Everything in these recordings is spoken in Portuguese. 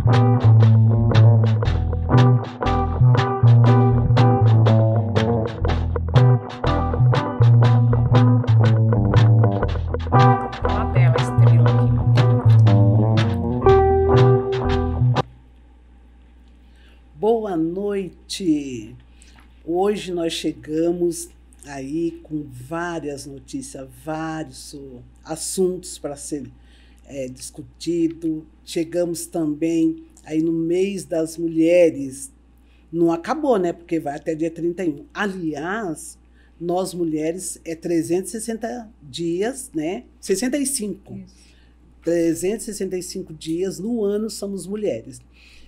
Boa noite! Hoje nós chegamos aí com várias notícias, vários assuntos para ser discutido. Chegamos também aí no mês das mulheres. Não acabou, né? Porque vai até dia 31. Aliás, nós mulheres 360 dias, né? 65. Isso. 365 dias no ano somos mulheres.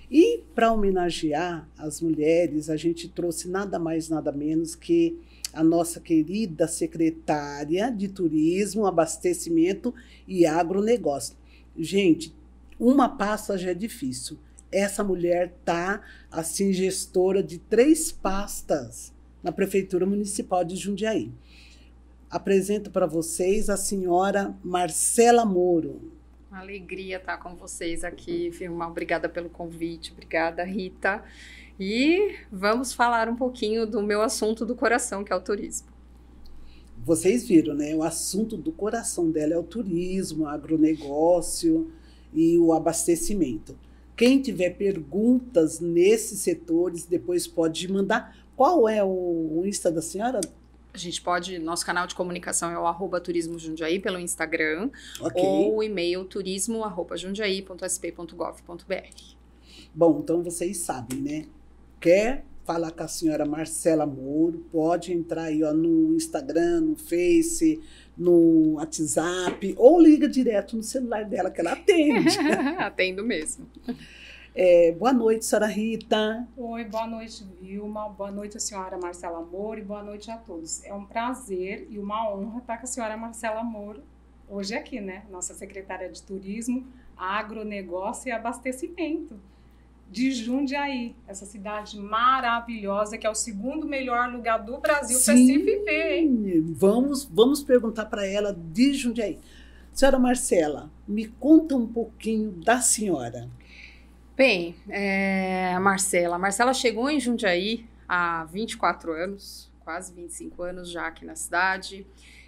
E para homenagear as mulheres, a gente trouxe nada mais, nada menos que a nossa querida secretária de Turismo, Abastecimento e Agronegócio. Gente, uma pasta já é difícil. Essa mulher está, assim, gestora de 3 pastas na Prefeitura Municipal de Jundiaí. Apresento para vocês a senhora Marcela Moro. Uma alegria estar com vocês aqui, Vilma. Obrigada pelo convite, obrigada, Rita. E vamos falar um pouquinho do meu assunto do coração, que é o turismo. Vocês viram, né? O assunto do coração dela é o turismo, o agronegócio e o abastecimento. Quem tiver perguntas nesses setores, depois pode mandar. Qual é o Insta da senhora? A gente pode, nosso canal de comunicação é o @turismojundiaí pelo Instagram, okay. Ou o e-mail turismo@jundiaí.sp.gov.br. Bom, então vocês sabem, né? Quer falar com a senhora Marcela Moro, pode entrar aí ó, no Instagram, no Face, no WhatsApp, ou liga direto no celular dela, que ela atende. Atendo mesmo. Boa noite, senhora Rita. Oi, boa noite, Vilma. Boa noite, a senhora Marcela Moro, e boa noite a todos. É um prazer e uma honra estar com a senhora Marcela Moro hoje aqui, né? Nossa secretária de Turismo, Agronegócio e Abastecimento de Jundiaí, essa cidade maravilhosa, que é o 2º melhor lugar do Brasil para se viver, hein? Vamos perguntar para ela de Jundiaí. Senhora Marcela, me conta um pouquinho da senhora. Bem, a Marcela chegou em Jundiaí há 24 anos, quase 25 anos já aqui na cidade.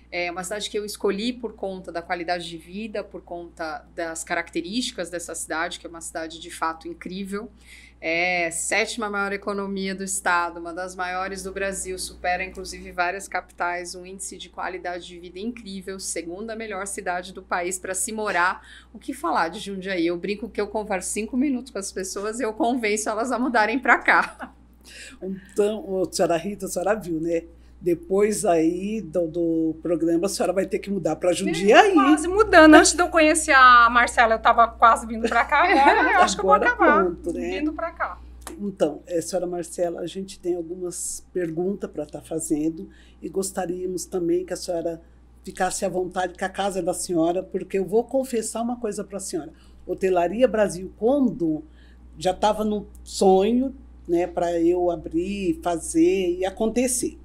É uma cidade que eu escolhi por conta da qualidade de vida, por conta das características dessa cidade, que é uma cidade de fato incrível. É a 7ª maior economia do estado, uma das maiores do Brasil, supera inclusive várias capitais, um índice de qualidade de vida incrível, 2ª melhor cidade do país para se morar. O que falar de Jundiaí? Eu brinco que eu converso 5 minutos com as pessoas e eu convenço elas a mudarem para cá. Então, senhora Rita, a senhora viu, né? Depois aí do programa, a senhora vai ter que mudar para Jundiaí. Quase mudando. Antes de eu conhecer a Marcela, eu estava quase vindo para cá. Agora eu acho que eu vou acabar vindo para cá. Então, senhora Marcela, a gente tem algumas perguntas para estar fazendo e gostaríamos também que a senhora ficasse à vontade, que a casa é da senhora, porque eu vou confessar uma coisa para a senhora. Hotelaria Brasil, quando já estava no sonho, né, para eu abrir, fazer e acontecer.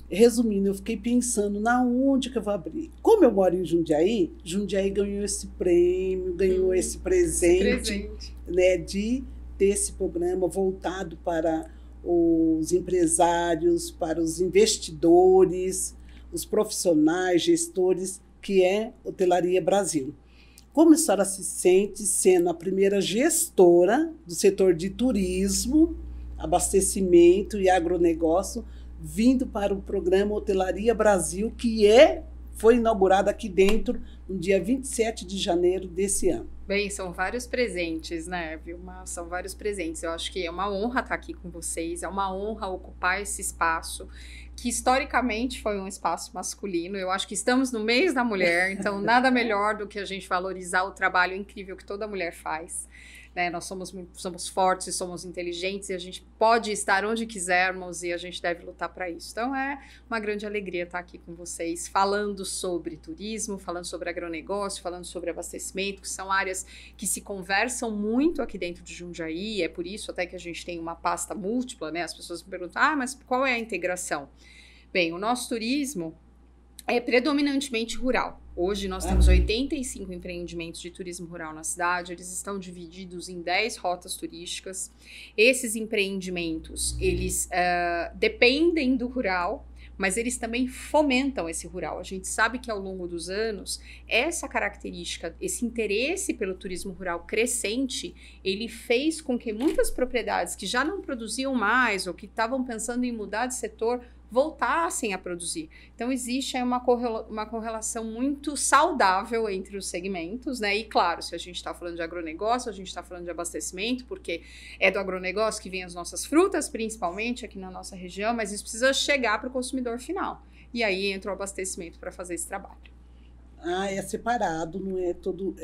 Resumindo, eu fiquei pensando na onde que eu vou abrir. Como eu moro em Jundiaí, Jundiaí ganhou esse prêmio, ganhou esse presente. Né, de ter esse programa voltado para os empresários, para os investidores, os profissionais, gestores, que é Hotelaria Brasil. Como a senhora se sente sendo a primeira gestora do setor de turismo, abastecimento e agronegócio, vindo para o programa Hotelaria Brasil, que foi inaugurado aqui dentro no dia 27 de janeiro desse ano? Bem, são vários presentes, né, Vilma? São vários presentes. Eu acho que é uma honra estar aqui com vocês, é uma honra ocupar esse espaço, que historicamente foi um espaço masculino. Eu acho que estamos no mês da mulher, então nada melhor do que a gente valorizar o trabalho incrível que toda mulher faz. Né? Nós somos fortes, somos inteligentes e a gente pode estar onde quisermos e a gente deve lutar para isso. Então é uma grande alegria estar aqui com vocês, falando sobre turismo, falando sobre agronegócio, falando sobre abastecimento, que são áreas que se conversam muito aqui dentro de Jundiaí. É por isso até que a gente tem uma pasta múltipla, né? As pessoas me perguntam, mas qual é a integração? Bem, o nosso turismo, É predominantemente rural. Hoje nós temos 85 empreendimentos de turismo rural na cidade, eles estão divididos em 10 rotas turísticas. Esses empreendimentos, eles dependem do rural, mas eles também fomentam esse rural. A gente sabe que ao longo dos anos, essa característica, esse interesse pelo turismo rural crescente, ele fez com que muitas propriedades que já não produziam mais ou que estavam pensando em mudar de setor, voltassem a produzir. Então, existe aí uma correlação muito saudável entre os segmentos, né? E, claro, se a gente está falando de agronegócio, a gente está falando de abastecimento, porque é do agronegócio que vem as nossas frutas, principalmente aqui na nossa região, mas isso precisa chegar para o consumidor final. E aí entra o abastecimento para fazer esse trabalho. Ah, é separado, não é todo...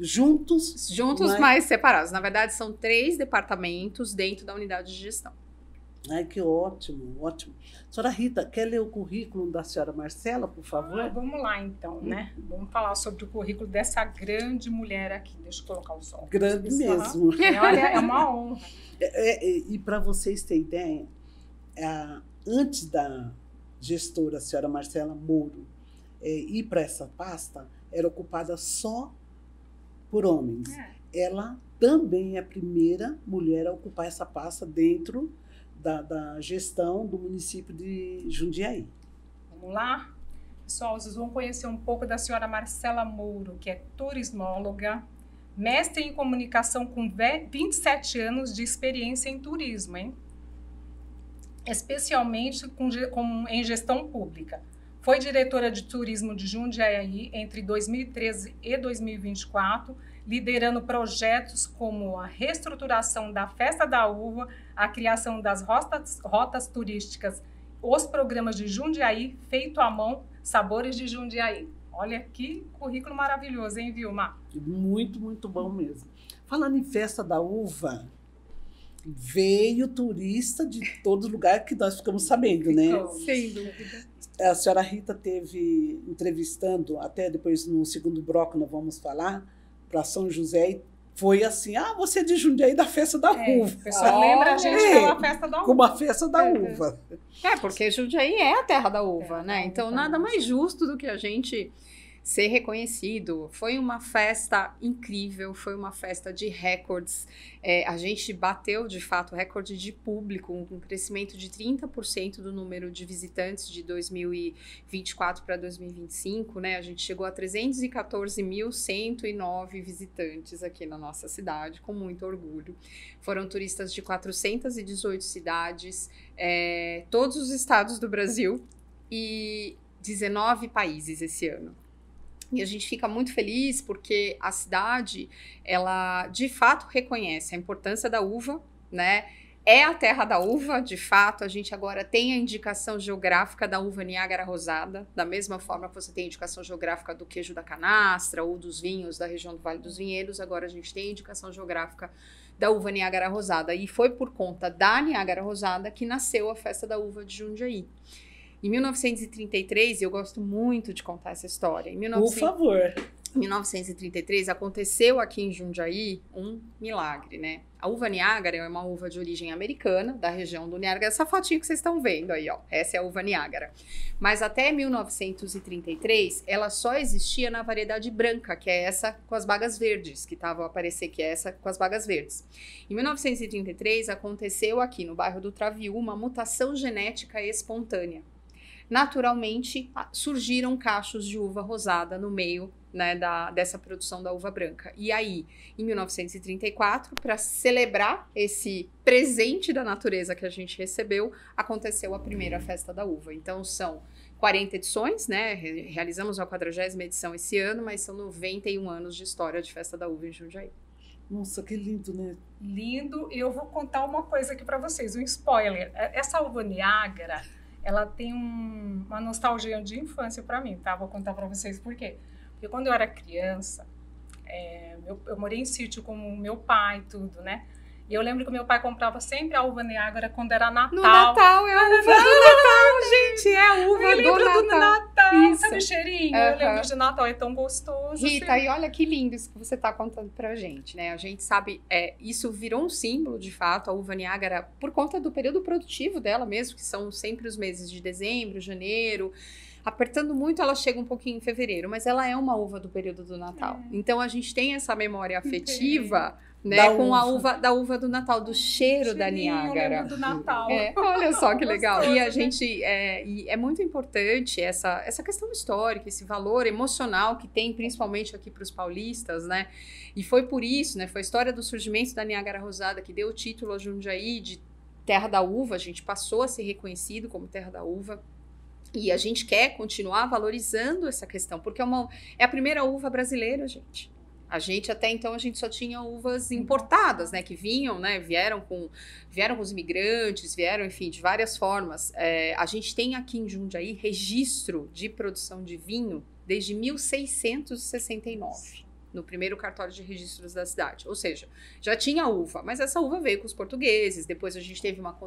juntos? Juntos, mas separados. Na verdade, são 3 departamentos dentro da unidade de gestão. Ai, que ótimo, ótimo. Senhora Rita, quer ler o currículo da senhora Marcela, por favor? Vamos lá, então, né? Vamos falar sobre o currículo dessa grande mulher aqui. Deixa eu colocar o som. Grande mesmo. Olha, é uma honra. E para vocês terem ideia, antes da gestora, a senhora Marcela Moro, ir para essa pasta, era ocupada só por homens. Ela também é a primeira mulher a ocupar essa pasta dentro da gestão do município de Jundiaí. Vamos lá? Pessoal, vocês vão conhecer um pouco da senhora Marcela Moro, que é turismóloga, mestre em comunicação com 27 anos de experiência em turismo, hein? Especialmente em gestão pública. Foi diretora de turismo de Jundiaí entre 2013 e 2024, liderando projetos como a reestruturação da Festa da Uva, a criação das rotas turísticas, os programas de Jundiaí, feito à mão, Sabores de Jundiaí. Olha que currículo maravilhoso, hein, Vilma? Muito, muito bom mesmo. Falando em Festa da Uva, veio turista de todo lugar que nós ficamos sabendo, né? Sem dúvida. A senhora Rita teve entrevistando, até depois no segundo bloco nós vamos falar, para São José, e foi assim, você é de Jundiaí da Festa da Uva. O pessoal lembra a gente pela Festa da Uva. Como a Festa da Uva. Porque Jundiaí é a terra da uva, né? Então, nada mais justo do que a gente ser reconhecido. Foi uma festa incrível, foi uma festa de recordes. A gente bateu, de fato, recorde de público, um crescimento de 30% do número de visitantes de 2024 para 2025, né? A gente chegou a 314.109 visitantes aqui na nossa cidade, com muito orgulho. Foram turistas de 418 cidades, todos os estados do Brasil e 19 países esse ano. E a gente fica muito feliz porque a cidade, ela de fato reconhece a importância da uva, né? É a terra da uva, de fato. A gente agora tem a indicação geográfica da uva Niágara Rosada, da mesma forma que você tem a indicação geográfica do queijo da canastra ou dos vinhos da região do Vale dos Vinhedos, agora a gente tem a indicação geográfica da uva Niágara Rosada. E foi por conta da Niágara Rosada que nasceu a Festa da Uva de Jundiaí. Em 1933, eu gosto muito de contar essa história. Por favor. Em 1933, aconteceu aqui em Jundiaí um milagre, né? A uva Niágara é uma uva de origem americana, da região do Niágara. Essa fotinha que vocês estão vendo aí, ó. Essa é a uva Niágara. Mas até 1933, ela só existia na variedade branca, que é essa com as bagas verdes, que estavam a aparecer, que é essa com as bagas verdes. Em 1933, aconteceu aqui no bairro do Traviú uma mutação genética espontânea. Naturalmente, surgiram cachos de uva rosada no meio, né, dessa produção da uva branca. E aí, em 1934, para celebrar esse presente da natureza que a gente recebeu, aconteceu a primeira Festa da Uva. Então, são 40 edições, né? Realizamos a 40ª edição esse ano, mas são 91 anos de história de Festa da Uva em Jundiaí. Nossa, que lindo, né? Lindo. E eu vou contar uma coisa aqui para vocês, um spoiler. Essa uva Niágara, ela tem uma nostalgia de infância para mim, tá? Vou contar para vocês por quê. Porque quando eu era criança, eu morei em sítio com o meu pai e tudo, né? E eu lembro que meu pai comprava sempre a uva Niágara quando era Natal. No Natal, é a uva do Natal, gente! É a uva do Natal. Isso. Sabe o cheirinho? Eu lembro de Natal, é tão gostoso. Rita, assim. E olha que lindo isso que você está contando pra gente, né? A gente sabe, isso virou um símbolo, de fato, a uva Niágara, por conta do período produtivo dela mesmo, que são sempre os meses de dezembro, janeiro. Apertando muito, ela chega um pouquinho em fevereiro, mas ela é uma uva do período do Natal. Então, a gente tem essa memória afetiva, né, com a uva da uva do Natal, do cheiro da Niágara. Do Natal. Olha só que legal. E a gente e é muito importante essa questão histórica, esse valor emocional que tem, principalmente aqui para os paulistas, né? E foi por isso, né? Foi a história do surgimento da Niágara Rosada que deu o título a Jundiaí de Terra da Uva. A gente passou a ser reconhecido como Terra da Uva. E a gente quer continuar valorizando essa questão, porque é a primeira uva brasileira, gente. A gente até então a gente só tinha uvas importadas, né, que vinham, né, vieram com os imigrantes, vieram, enfim, de várias formas. A gente tem aqui em Jundiaí registro de produção de vinho desde 1669. No primeiro cartório de registros da cidade. Ou seja, já tinha uva, mas essa uva veio com os portugueses, depois a gente teve uma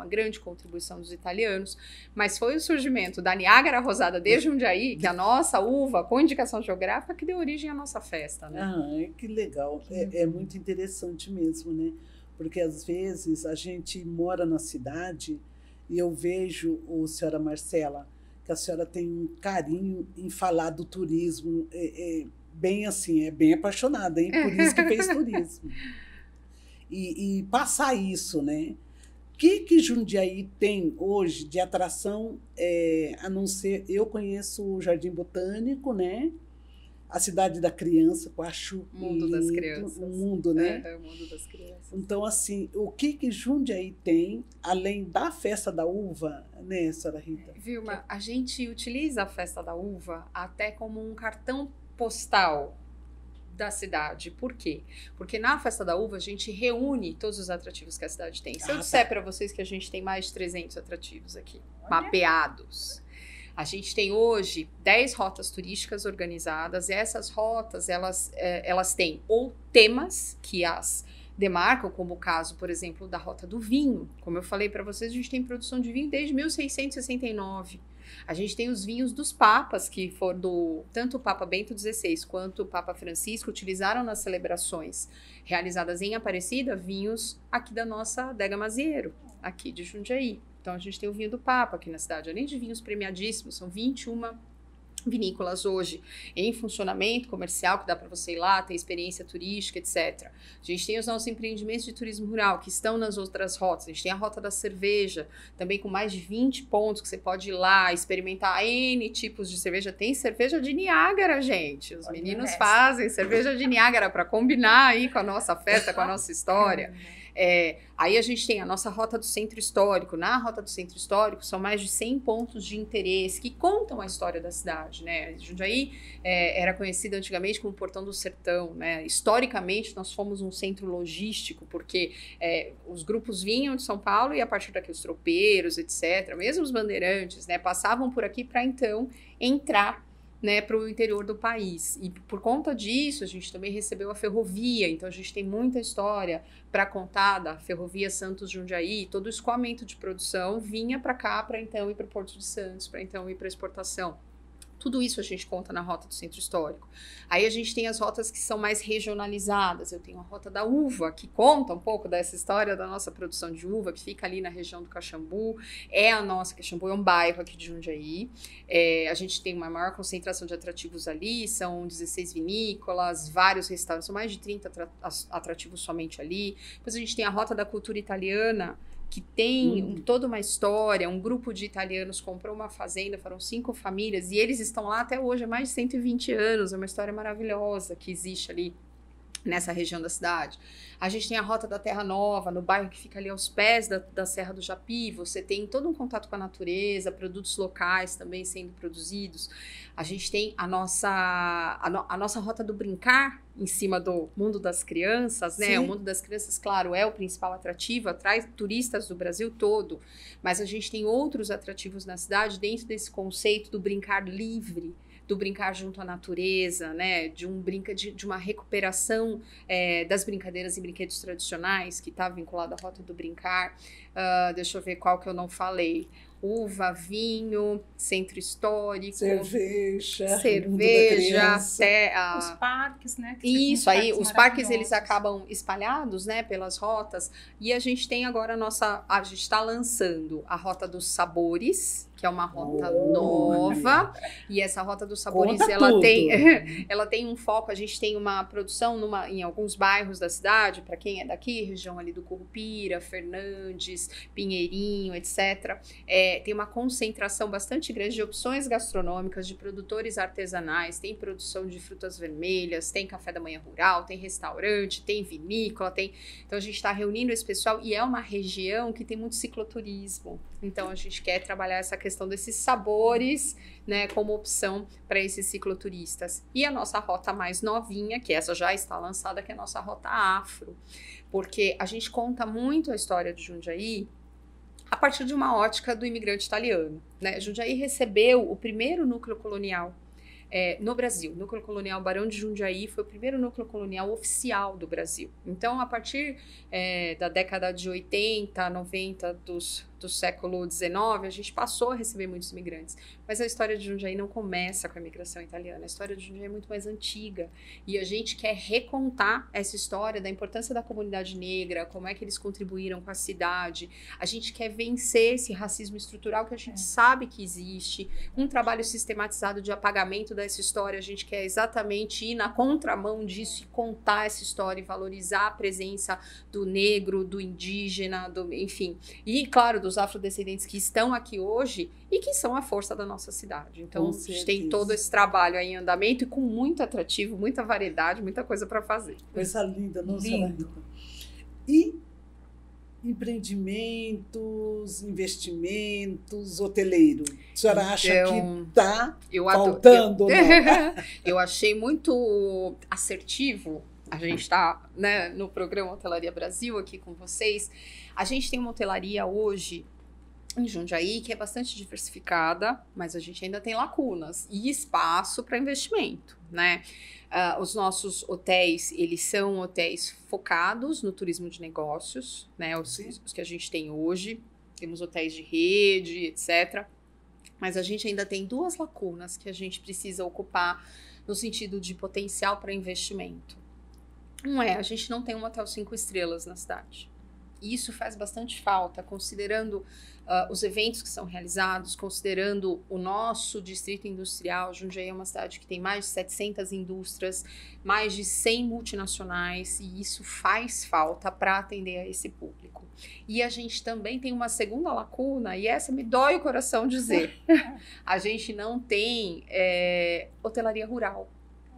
grande contribuição dos italianos, mas foi o surgimento da Niágara Rosada de Jundiaí, que é a nossa uva com indicação geográfica, que deu origem à nossa festa, né? Que legal. É muito interessante mesmo, né? Porque às vezes a gente mora na cidade e eu vejo, senhora Marcela, que a senhora tem um carinho em falar do turismo, bem assim, bem apaixonada, hein? Por isso que fez turismo. E passar isso, né? O que Jundiaí tem hoje de atração, a não ser... Eu conheço o Jardim Botânico, né? A Cidade da Criança, que eu acho Mundo lindo, das Crianças. O mundo, né? O mundo das crianças. Então, assim, o que Jundiaí tem, além da Festa da Uva, né, senhora Rita? Vilma, a gente utiliza a Festa da Uva até como um cartão postal da cidade. Por quê? Porque na Festa da Uva a gente reúne todos os atrativos que a cidade tem. Se eu disser para vocês que a gente tem mais de 300 atrativos aqui, mapeados. A gente tem hoje 10 rotas turísticas organizadas, e essas rotas, elas têm ou temas que as demarcam, como o caso, por exemplo, da Rota do Vinho. Como eu falei para vocês, a gente tem produção de vinho desde 1669. A gente tem os vinhos dos papas, que foram tanto o Papa Bento XVI quanto o Papa Francisco utilizaram nas celebrações realizadas em Aparecida, vinhos aqui da nossa adega Mazieiro, aqui de Jundiaí. Então a gente tem o vinho do Papa aqui na cidade, além de vinhos premiadíssimos, são 21 vinícolas hoje em funcionamento comercial, que dá para você ir lá, ter experiência turística, etc. A gente tem os nossos empreendimentos de turismo rural, que estão nas outras rotas. A gente tem a Rota da Cerveja, também com mais de 20 pontos, que você pode ir lá, experimentar N tipos de cerveja. Tem cerveja de Niágara, gente. Os meninos fazem cerveja de Niágara para combinar aí com a nossa festa, com a nossa história. Aí a gente tem a nossa Rota do Centro Histórico. Na Rota do Centro Histórico são mais de 100 pontos de interesse que contam a história da cidade, né? Jundiaí era conhecida antigamente como Portão do Sertão, né? Historicamente nós fomos um centro logístico, porque os grupos vinham de São Paulo e a partir daqui os tropeiros, etc., mesmo os bandeirantes, né, passavam por aqui para então entrar, né, para o interior do país. E por conta disso, a gente também recebeu a ferrovia, então a gente tem muita história para contar da ferrovia Santos-Jundiaí. Todo o escoamento de produção vinha para cá, para então ir para o Porto de Santos, para então ir para exportação. Tudo isso a gente conta na Rota do Centro Histórico. Aí a gente tem as rotas que são mais regionalizadas. Eu tenho a Rota da Uva, que conta um pouco dessa história da nossa produção de uva, que fica ali na região do Caxambu. Caxambu é um bairro aqui de Jundiaí. A gente tem uma maior concentração de atrativos ali, são 16 vinícolas, vários restaurantes, são mais de 30 atrativos somente ali. Depois a gente tem a Rota da Cultura Italiana, que tem toda uma história. Um grupo de italianos comprou uma fazenda, foram 5 famílias, e eles estão lá até hoje há mais de 120 anos. É uma história maravilhosa que existe ali nessa região da cidade. A gente tem a Rota da Terra Nova, no bairro que fica ali aos pés da Serra do Japi. Você tem todo um contato com a natureza, produtos locais também sendo produzidos. A gente tem a nossa Rota do Brincar, em cima do Mundo das Crianças, né? Sim. O Mundo das Crianças, claro, é o principal atrativo, atrai turistas do Brasil todo, mas a gente tem outros atrativos na cidade dentro desse conceito do brincar livre, do brincar junto à natureza, né? De uma recuperação das brincadeiras e brinquedos tradicionais, que está vinculado à Rota do Brincar. Deixa eu ver qual que eu não falei. Uva, vinho, centro histórico, cerveja, até os parques, né? Isso, aí os parques eles acabam espalhados, né, pelas rotas, e a gente tem agora a gente está lançando a Rota dos Sabores, que é uma rota nova, e essa rota dos sabores, Conta ela tudo. ela tem um foco, a gente tem uma produção em alguns bairros da cidade, para quem é daqui, região ali do Curupira, Fernandes, Pinheirinho, etc. Tem uma concentração bastante grande de opções gastronômicas, de produtores artesanais, tem produção de frutas vermelhas, tem café da manhã rural, tem restaurante, tem vinícola, então a gente está reunindo esse pessoal, e é uma região que tem muito cicloturismo. Então a gente quer trabalhar essa questão desses sabores, né, como opção para esses cicloturistas. E a nossa rota mais novinha, que essa já está lançada, que é a nossa rota afro, porque a gente conta muito a história de Jundiaí a partir de uma ótica do imigrante italiano, né? Jundiaí recebeu o primeiro núcleo colonial no Brasil. O núcleo colonial Barão de Jundiaí foi o primeiro núcleo colonial oficial do Brasil. Então, a partir da década de 80, 90 do século XIX, a gente passou a receber muitos imigrantes. Mas a história de Jundiaí não começa com a imigração italiana. A história de Jundiaí é muito mais antiga. E a gente quer recontar essa história da importância da comunidade negra, como é que eles contribuíram com a cidade. A gente quer vencer esse racismo estrutural que a gente sabe que existe. Um trabalho sistematizado de apagamento dessa história, a gente quer exatamente ir na contramão disso e contar essa história e valorizar a presença do negro, do indígena, enfim. E, claro, dos afrodescendentes que estão aqui hoje e que são a força da nossa cidade. Então, a gente tem todo esse trabalho aí em andamento e com muito atrativo, muita variedade, muita coisa para fazer. Coisa linda, nossa. Lindo. E empreendimentos, investimentos, hoteleiro. A senhora acha que está faltando? Eu achei muito assertivo. A gente está, né, no programa Hotelaria Brasil aqui com vocês. A gente tem uma hotelaria hoje em Jundiaí que é bastante diversificada, mas a gente ainda tem lacunas e espaço para investimento, né? Os nossos hotéis, eles são hotéis focados no turismo de negócios, né? Os que a gente tem hoje. Temos hotéis de rede, etc. Mas a gente ainda tem duas lacunas que a gente precisa ocupar no sentido de potencial para investimento. A gente não tem um hotel 5 estrelas na cidade. E isso faz bastante falta, considerando os eventos que são realizados, considerando o nosso distrito industrial. Jundiaí é uma cidade que tem mais de 700 indústrias, mais de 100 multinacionais, e isso faz falta para atender a esse público. E a gente também tem uma segunda lacuna, e essa me dói o coração dizer. A gente não tem hotelaria rural.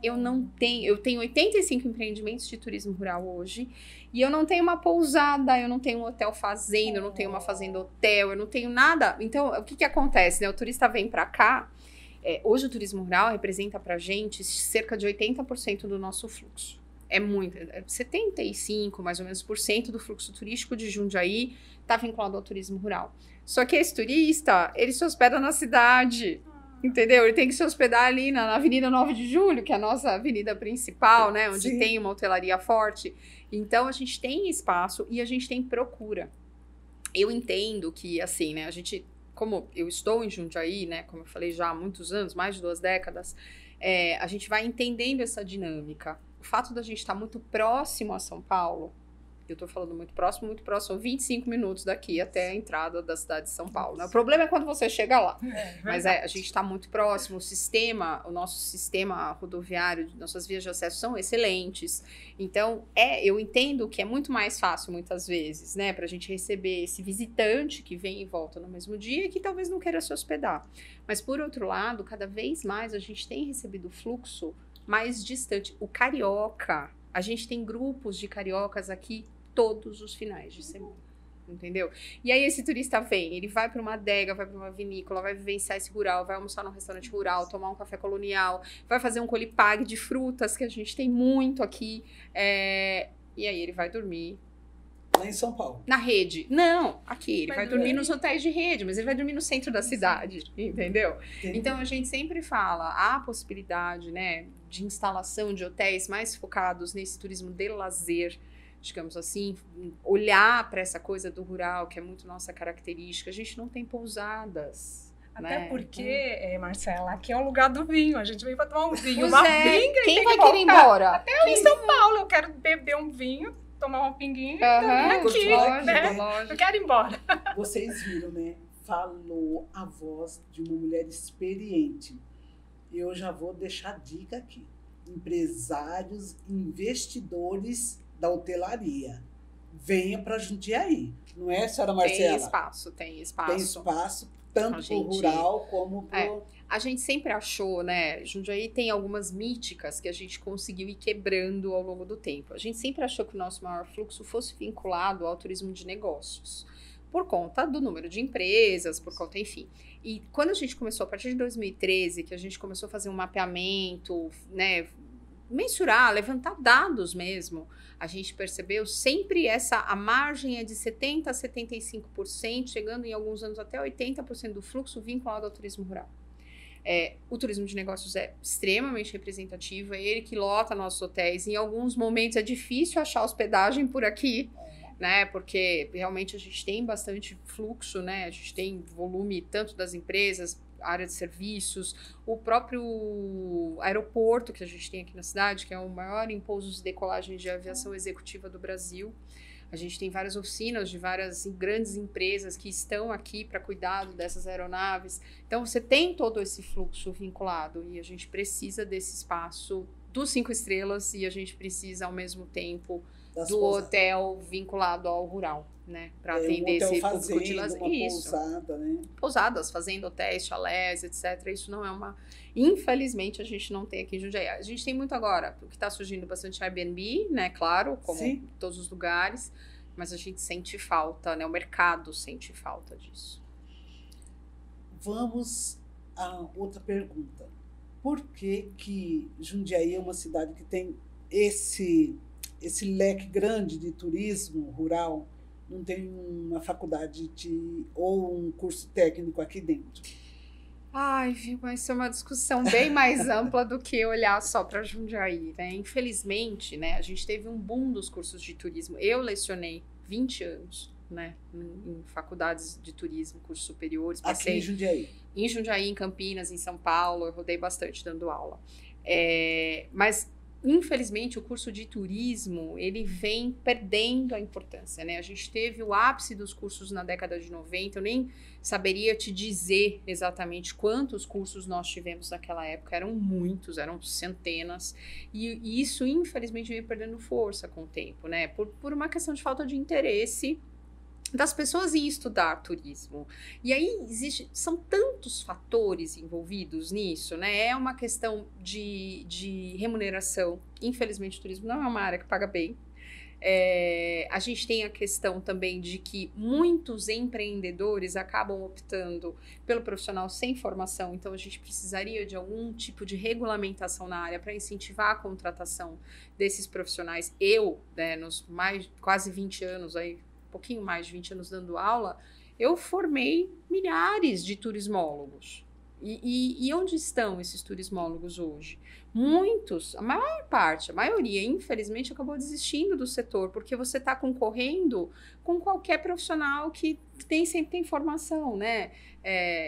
Eu tenho 85 empreendimentos de turismo rural hoje, e eu não tenho uma pousada, eu não tenho um hotel fazenda, eu não tenho uma fazenda hotel, eu não tenho nada. Então, o que acontece, né? O turista vem para cá, hoje o turismo rural representa pra gente cerca de 80% do nosso fluxo. É muito, 75 mais ou menos por cento do fluxo turístico de Jundiaí está vinculado ao turismo rural. Só que esse turista, ele se hospeda na cidade. Entendeu? Ele tem que se hospedar ali na Avenida 9 de Julho, que é a nossa avenida principal, né? Onde tem uma hotelaria forte. Então, a gente tem espaço e a gente tem procura. Eu entendo que, assim, né? A gente, como eu estou em Jundiaí, né? Como eu falei já há muitos anos, mais de 2 décadas, a gente vai entendendo essa dinâmica. O fato da gente estar muito próximo a São Paulo, eu estou falando muito próximo, são 25 minutos daqui até a entrada da cidade de São Paulo, né? O problema é quando você chega lá. Mas a gente está muito próximo, o nosso sistema rodoviário, nossas vias de acesso são excelentes. Então, eu entendo que é muito mais fácil, muitas vezes, né, para a gente receber esse visitante que vem e volta no mesmo dia e que talvez não queira se hospedar. Mas, por outro lado, cada vez mais a gente tem recebido fluxo mais distante. O carioca, a gente tem grupos de cariocas aqui todos os finais de semana, entendeu? E aí esse turista vem, ele vai para uma adega, vai para uma vinícola, vai vivenciar esse rural, vai almoçar num restaurante rural, tomar um café colonial, vai fazer um colipag de frutas, que a gente tem muito aqui, e aí ele vai dormir. Lá em São Paulo? Na rede. Não, aqui. Ele vai dormir nos hotéis de rede, mas ele vai dormir no centro da cidade, entendeu? Entendi. Então, a gente sempre fala, há a possibilidade, né, de instalação de hotéis mais focados nesse turismo de lazer, digamos assim, olhar para essa coisa do rural, que é muito nossa característica. A gente não tem pousadas. Até né? porque, Marcela, aqui é o lugar do vinho. A gente veio para tomar um vinho, pois uma pinga. Quem vai querer ir embora? Até eu em São Paulo, eu quero beber um vinho, tomar uma pinguinha e aqui, lógico, né? lógico. Eu quero ir embora. Vocês viram, né? falou a voz de uma mulher experiente. Eu já vou deixar a dica aqui. Empresários, investidores da hotelaria. Venha para Jundiaí. Não é, senhora Marcela? Tem espaço. Tem espaço, tanto para o rural como para o... A gente sempre achou, né? Jundiaí tem algumas míticas que a gente conseguiu ir quebrando ao longo do tempo. A gente sempre achou que o nosso maior fluxo fosse vinculado ao turismo de negócios, por conta do número de empresas, por conta, enfim. E quando a gente começou, a partir de 2013, que a gente começou a fazer um mapeamento, né? Mensurar, levantar dados mesmo, a gente percebeu sempre a margem é de 70% a 75%, chegando em alguns anos até 80% do fluxo vinculado ao turismo rural. O turismo de negócios é extremamente representativo, é ele que lota nossos hotéis. Em alguns momentos é difícil achar hospedagem por aqui, né? Porque realmente a gente tem bastante fluxo, né? A gente tem volume tanto das empresas, área de serviços, o próprio aeroporto que a gente tem aqui na cidade, que é o maior em pousos e decolagens de aviação executiva do Brasil. A gente tem várias oficinas de várias grandes empresas que estão aqui para cuidado dessas aeronaves. Então, você tem todo esse fluxo vinculado e a gente precisa desse espaço dos 5 estrelas e a gente precisa, ao mesmo tempo, do hotel vinculado ao rural, né? Para atender esse público de lazer. Pousada, né? Pousadas, fazendo hotéis, chalés, etc. Isso não é uma... Infelizmente, a gente não tem aqui em Jundiaí. A gente tem muito agora, o que está surgindo bastante Airbnb, né? Claro, como em todos os lugares, mas a gente sente falta, né? O mercado sente falta disso. Vamos a outra pergunta. Por que Jundiaí é uma cidade que tem esse leque grande de turismo rural, não tem uma faculdade ou um curso técnico aqui dentro? Ai, vai ser uma discussão bem mais ampla do que olhar só para Jundiaí, né? Infelizmente, né, a gente teve um boom dos cursos de turismo. Eu lecionei 20 anos, né, em faculdades de turismo, cursos superiores. Aqui em Jundiaí? Em Jundiaí, em Campinas, em São Paulo, eu rodei bastante dando aula. Mas infelizmente, o curso de turismo, ele vem perdendo a importância, né? A gente teve o ápice dos cursos na década de 90, eu nem saberia te dizer exatamente quantos cursos nós tivemos naquela época, eram muitos, eram centenas, e isso, infelizmente, vem perdendo força com o tempo, né? Por uma questão de falta de interesse das pessoas em estudar turismo. E aí são tantos fatores envolvidos nisso, né? É uma questão de remuneração. Infelizmente, o turismo não é uma área que paga bem. A gente tem a questão também de que muitos empreendedores acabam optando pelo profissional sem formação, então a gente precisaria de algum tipo de regulamentação na área para incentivar a contratação desses profissionais. Eu, né, nos quase 20 anos aí, pouquinho mais de 20 anos dando aula, eu formei milhares de turismólogos. E onde estão esses turismólogos hoje? Muitos, a maior parte, a maioria, infelizmente, acabou desistindo do setor, porque você está concorrendo com qualquer profissional que nem sempre tem formação, né?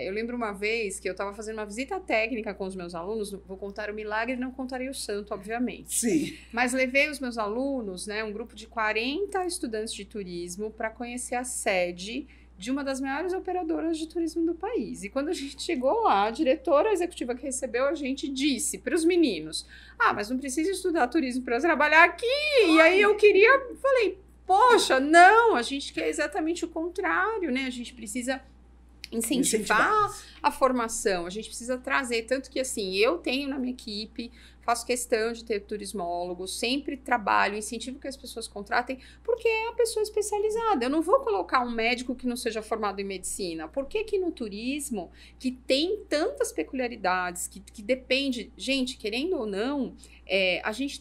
Eu lembro uma vez que eu estava fazendo uma visita técnica com os meus alunos, vou contar o milagre, não contarei o santo, obviamente. Sim. Mas levei os meus alunos, né, um grupo de 40 estudantes de turismo, para conhecer a sede de uma das maiores operadoras de turismo do país. E quando a gente chegou lá, a diretora executiva que recebeu a gente disse para os meninos: mas não precisa estudar turismo para trabalhar aqui. E aí eu falei, poxa, não, a gente quer exatamente o contrário, né? A gente precisa incentivar a formação, a gente precisa trazer, tanto que assim, eu tenho na minha equipe, faço questão de ter turismólogos, sempre trabalho, incentivo que as pessoas contratem, porque é a pessoa especializada. Eu não vou colocar um médico que não seja formado em medicina. Por que que no turismo, que tem tantas peculiaridades, que depende, gente, querendo ou não, a gente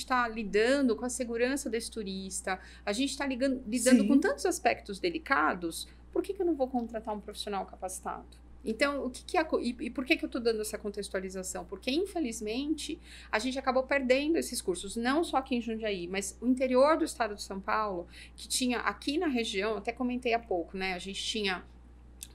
tá lidando com a segurança desse turista, a gente está lidando com tantos aspectos delicados. Por que eu não vou contratar um profissional capacitado? Então, e por que eu estou dando essa contextualização? Porque, infelizmente, a gente acabou perdendo esses cursos, não só aqui em Jundiaí, mas o interior do estado de São Paulo, que tinha aqui na região, até comentei há pouco, né? A gente tinha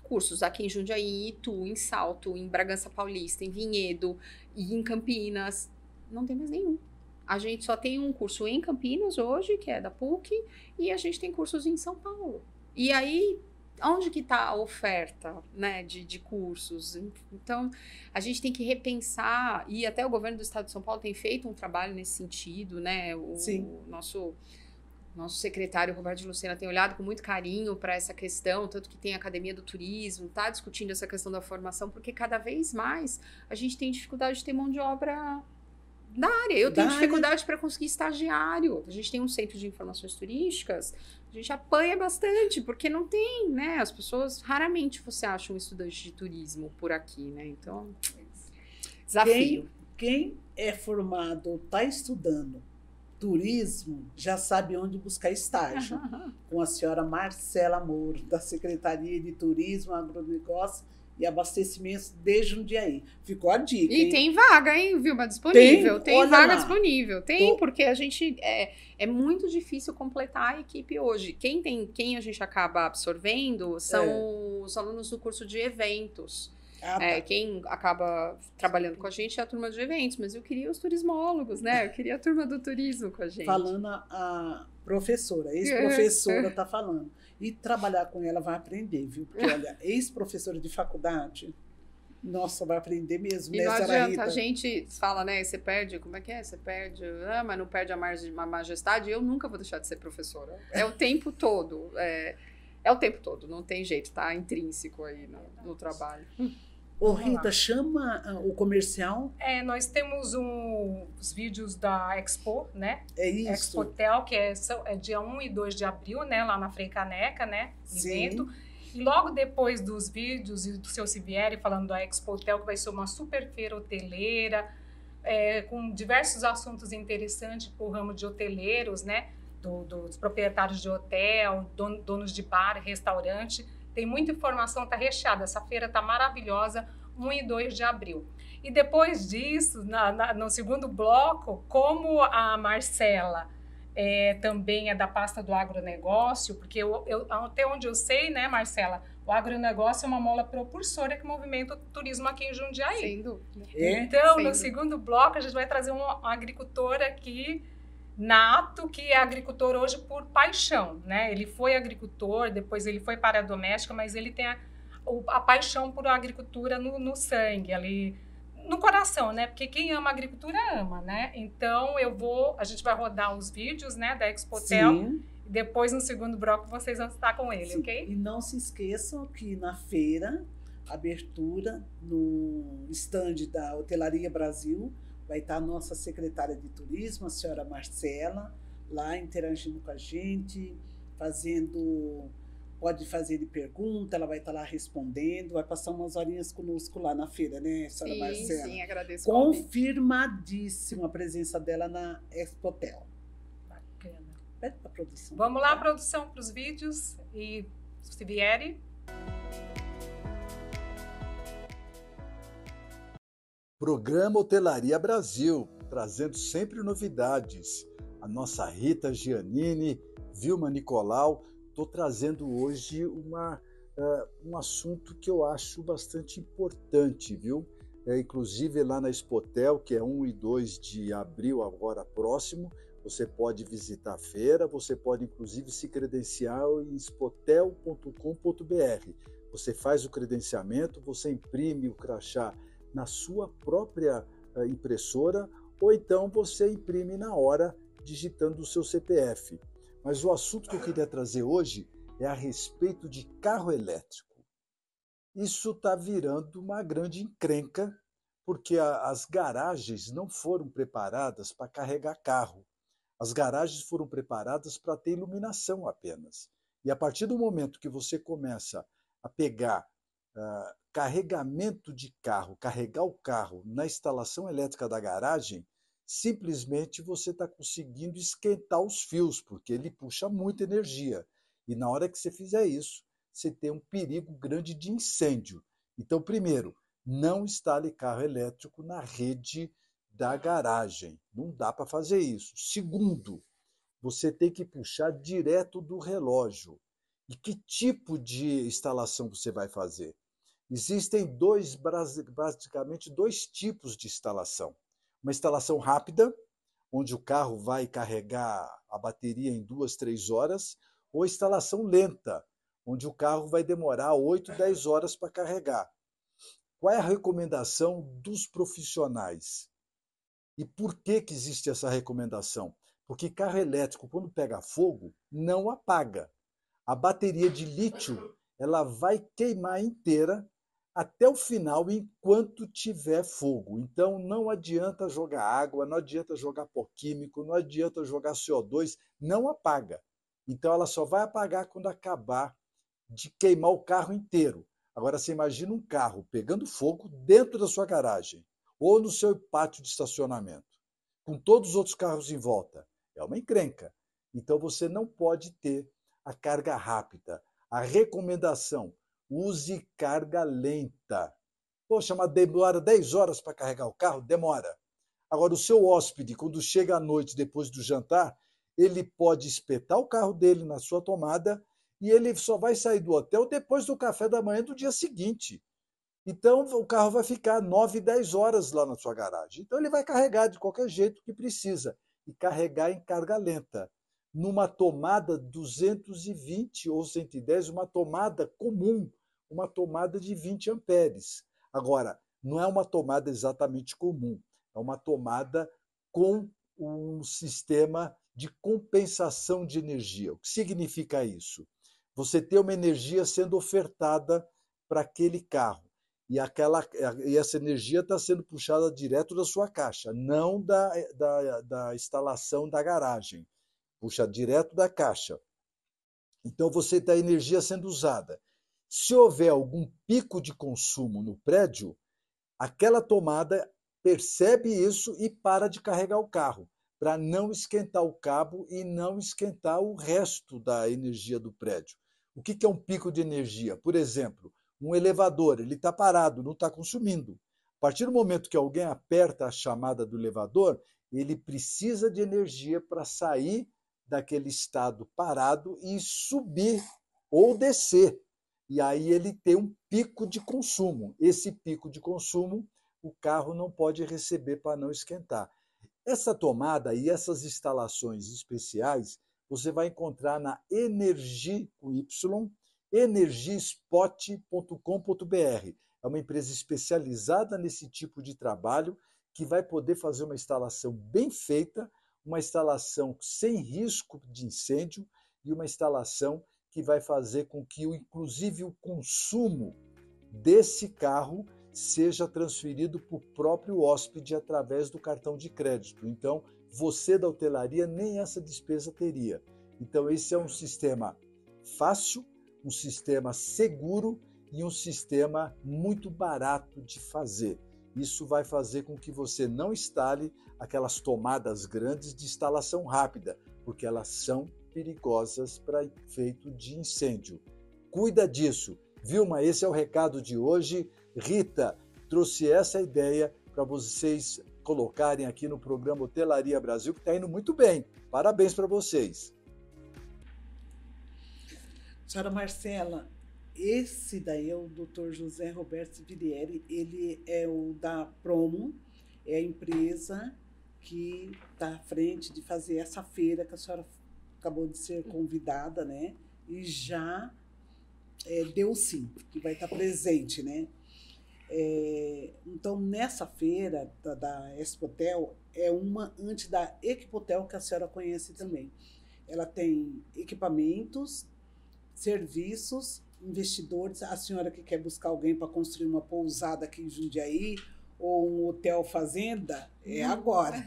cursos aqui em Jundiaí, em Itu, em Salto, em Bragança Paulista, em Vinhedo e em Campinas. Não tem mais nenhum. A gente só tem um curso em Campinas hoje, que é da PUC, e a gente tem cursos em São Paulo. E aí, onde que está a oferta, né, de cursos? Então, a gente tem que repensar, e até o governo do estado de São Paulo tem feito um trabalho nesse sentido, né? O nosso secretário, Roberto de Lucena, tem olhado com muito carinho para essa questão, tanto que tem a Academia do Turismo, está discutindo essa questão da formação, porque cada vez mais a gente tem dificuldade de ter mão de obra da área. Eu tenho dificuldade para conseguir estagiário. A gente tem um centro de informações turísticas, a gente apanha bastante, porque não tem, né? As pessoas, raramente você acha um estudante de turismo por aqui, né? Então, desafio. Quem é formado, está estudando turismo, já sabe onde buscar estágio. Com a senhora Marcela Moro, da Secretaria de Turismo, Agronegócio e Abastecimentos de Jundiaí. Ficou a dica, E hein? tem vaga, hein, Vilma, disponível. Tem Olha vaga lá. disponível. Tem, porque a gente... É muito difícil completar a equipe hoje. Quem a gente acaba absorvendo são os alunos do curso de eventos. Tá. Quem acaba trabalhando com a gente é a turma de eventos, mas eu queria os turismólogos, né? Eu queria a turma do turismo com a gente. Falando a professora, ex-professora está falando. E trabalhar com ela vai aprender, viu? Porque, olha, ex-professora de faculdade, nossa, vai aprender mesmo, E né, não Sra. adianta, Rita? A gente fala, né, você perde, como é que é? Você perde, mas não perde a majestade. Eu nunca vou deixar de ser professora. É o tempo todo, é o tempo todo, não tem jeito, tá intrínseco aí no trabalho. Ô, Rita, chama o comercial. Nós temos os vídeos da Expo, né? É isso. Expotel, que é dia 1 e 2 de abril, né? Lá na Frei Caneca, né? Sim. Evento. E logo depois dos vídeos e do seu Sivieri falando da Expotel, que vai ser uma super feira hoteleira, com diversos assuntos interessantes para o ramo de hoteleiros, né? Dos proprietários de hotel, donos de bar, restaurante. Tem muita informação, está recheada. Essa feira está maravilhosa, 1 e 2 de abril. E depois disso, no segundo bloco, como a Marcela também é da pasta do agronegócio, porque até onde eu sei, né, Marcela, o agronegócio é uma mola propulsora que movimenta o turismo aqui em Jundiaí. Sem dúvida. Então, no segundo bloco, a gente vai trazer um agricultor aqui, nato, que é agricultor hoje por paixão, né? Ele foi agricultor, depois ele foi para a doméstica, mas ele tem a paixão por agricultura no sangue, ali no coração, né? Porque quem ama a agricultura ama, né? Então a gente vai rodar os vídeos, né, da Expotel. Sim. E depois no segundo bloco vocês vão estar com ele, Sim. ok? E não se esqueçam que na feira, abertura no estande da Hotelaria Brasil, vai estar a nossa secretária de turismo, a senhora Marcela, lá interagindo com a gente, pode fazer pergunta, ela vai estar lá respondendo, vai passar umas horinhas conosco lá na feira, né, senhora Marcela? Sim, agradeço. Confirmadíssima a presença dela na Expotel. Bacana. Pede para a produção. Vamos lá, produção, para os vídeos e se vier. Programa Hotelaria Brasil, trazendo sempre novidades. A nossa Rita Giannini, Vilma Nicolau, estou trazendo hoje um assunto que eu acho bastante importante, viu? Inclusive lá na Expotel, que é 1 e 2 de abril, agora próximo, você pode visitar a feira, você pode inclusive se credenciar em expotel.com.br. Você faz o credenciamento, você imprime o crachá na sua própria impressora, ou então você imprime na hora, digitando o seu CPF. Mas o assunto que eu queria trazer hoje é a respeito de carro elétrico. Isso está virando uma grande encrenca, porque as garagens não foram preparadas para carregar carro. As garagens foram preparadas para ter iluminação apenas. E a partir do momento que você começa a pegar carregamento de carro, carregar o carro na instalação elétrica da garagem, simplesmente você está conseguindo esquentar os fios, porque ele puxa muita energia. E na hora que você fizer isso, você tem um perigo grande de incêndio. Então, primeiro, não instale carro elétrico na rede da garagem. Não dá para fazer isso. Segundo, você tem que puxar direto do relógio. E que tipo de instalação você vai fazer? Existem basicamente dois tipos de instalação. Uma instalação rápida, onde o carro vai carregar a bateria em 2, 3 horas, ou instalação lenta, onde o carro vai demorar 8, 10 horas para carregar. Qual é a recomendação dos profissionais? E por que que existe essa recomendação? Porque carro elétrico, quando pega fogo, não apaga. A bateria de lítio, ela vai queimar inteira até o final, enquanto tiver fogo. Então, não adianta jogar água, não adianta jogar pó químico, não adianta jogar CO2, não apaga. Então, ela só vai apagar quando acabar de queimar o carro inteiro. Agora, você imagina um carro pegando fogo dentro da sua garagem ou no seu pátio de estacionamento, com todos os outros carros em volta. É uma encrenca. Então, você não pode ter a carga rápida. A recomendação, use carga lenta. Poxa, mas demora 10 horas para carregar o carro? Demora. Agora, o seu hóspede, quando chega à noite, depois do jantar, ele pode espetar o carro dele na sua tomada e ele só vai sair do hotel depois do café da manhã do dia seguinte. Então, o carro vai ficar 9, 10 horas lá na sua garagem. Então, ele vai carregar de qualquer jeito que precisa. E carregar em carga lenta. Numa tomada 220 ou 110, uma tomada comum, uma tomada de 20 amperes. Agora, não é uma tomada exatamente comum, é uma tomada com um sistema de compensação de energia. O que significa isso? Você tem uma energia sendo ofertada para aquele carro. E essa energia está sendo puxada direto da sua caixa, não da instalação da garagem. Puxa direto da caixa. Então, você tem a energia sendo usada. Se houver algum pico de consumo no prédio, aquela tomada percebe isso e para de carregar o carro, para não esquentar o cabo e não esquentar o resto da energia do prédio. O que é um pico de energia? Por exemplo, um elevador, ele está parado, não está consumindo. A partir do momento que alguém aperta a chamada do elevador, ele precisa de energia para sair daquele estado parado e subir ou descer. E aí ele tem um pico de consumo. Esse pico de consumo, o carro não pode receber para não esquentar. Essa tomada e essas instalações especiais, você vai encontrar na Energy, com Y, energiespot.com.br. É uma empresa especializada nesse tipo de trabalho que vai poder fazer uma instalação bem feita, uma instalação sem risco de incêndio e uma instalação que vai fazer com que, inclusive, o consumo desse carro seja transferido para o próprio hóspede através do cartão de crédito. Então, você da hotelaria nem essa despesa teria. Então, esse é um sistema fácil, um sistema seguro e um sistema muito barato de fazer. Isso vai fazer com que você não instale aquelas tomadas grandes de instalação rápida, porque elas são perigosas para efeito de incêndio. Cuida disso. Vilma, esse é o recado de hoje. Rita trouxe essa ideia para vocês colocarem aqui no programa Hotelaria Brasil, que está indo muito bem. Parabéns para vocês. Senhora Marcela, esse daí é o Dr. José Roberto Vilieri, ele é o da Promo, é a empresa que está à frente de fazer essa feira que a senhora acabou de ser convidada, né? E já deu sim, que vai estar presente, né? Então, nessa feira da Expotel, é uma antes da Equipotel, que a senhora conhece também. Ela tem equipamentos, serviços, investidores. A senhora que quer buscar alguém para construir uma pousada aqui em Jundiaí ou um hotel fazenda, é agora.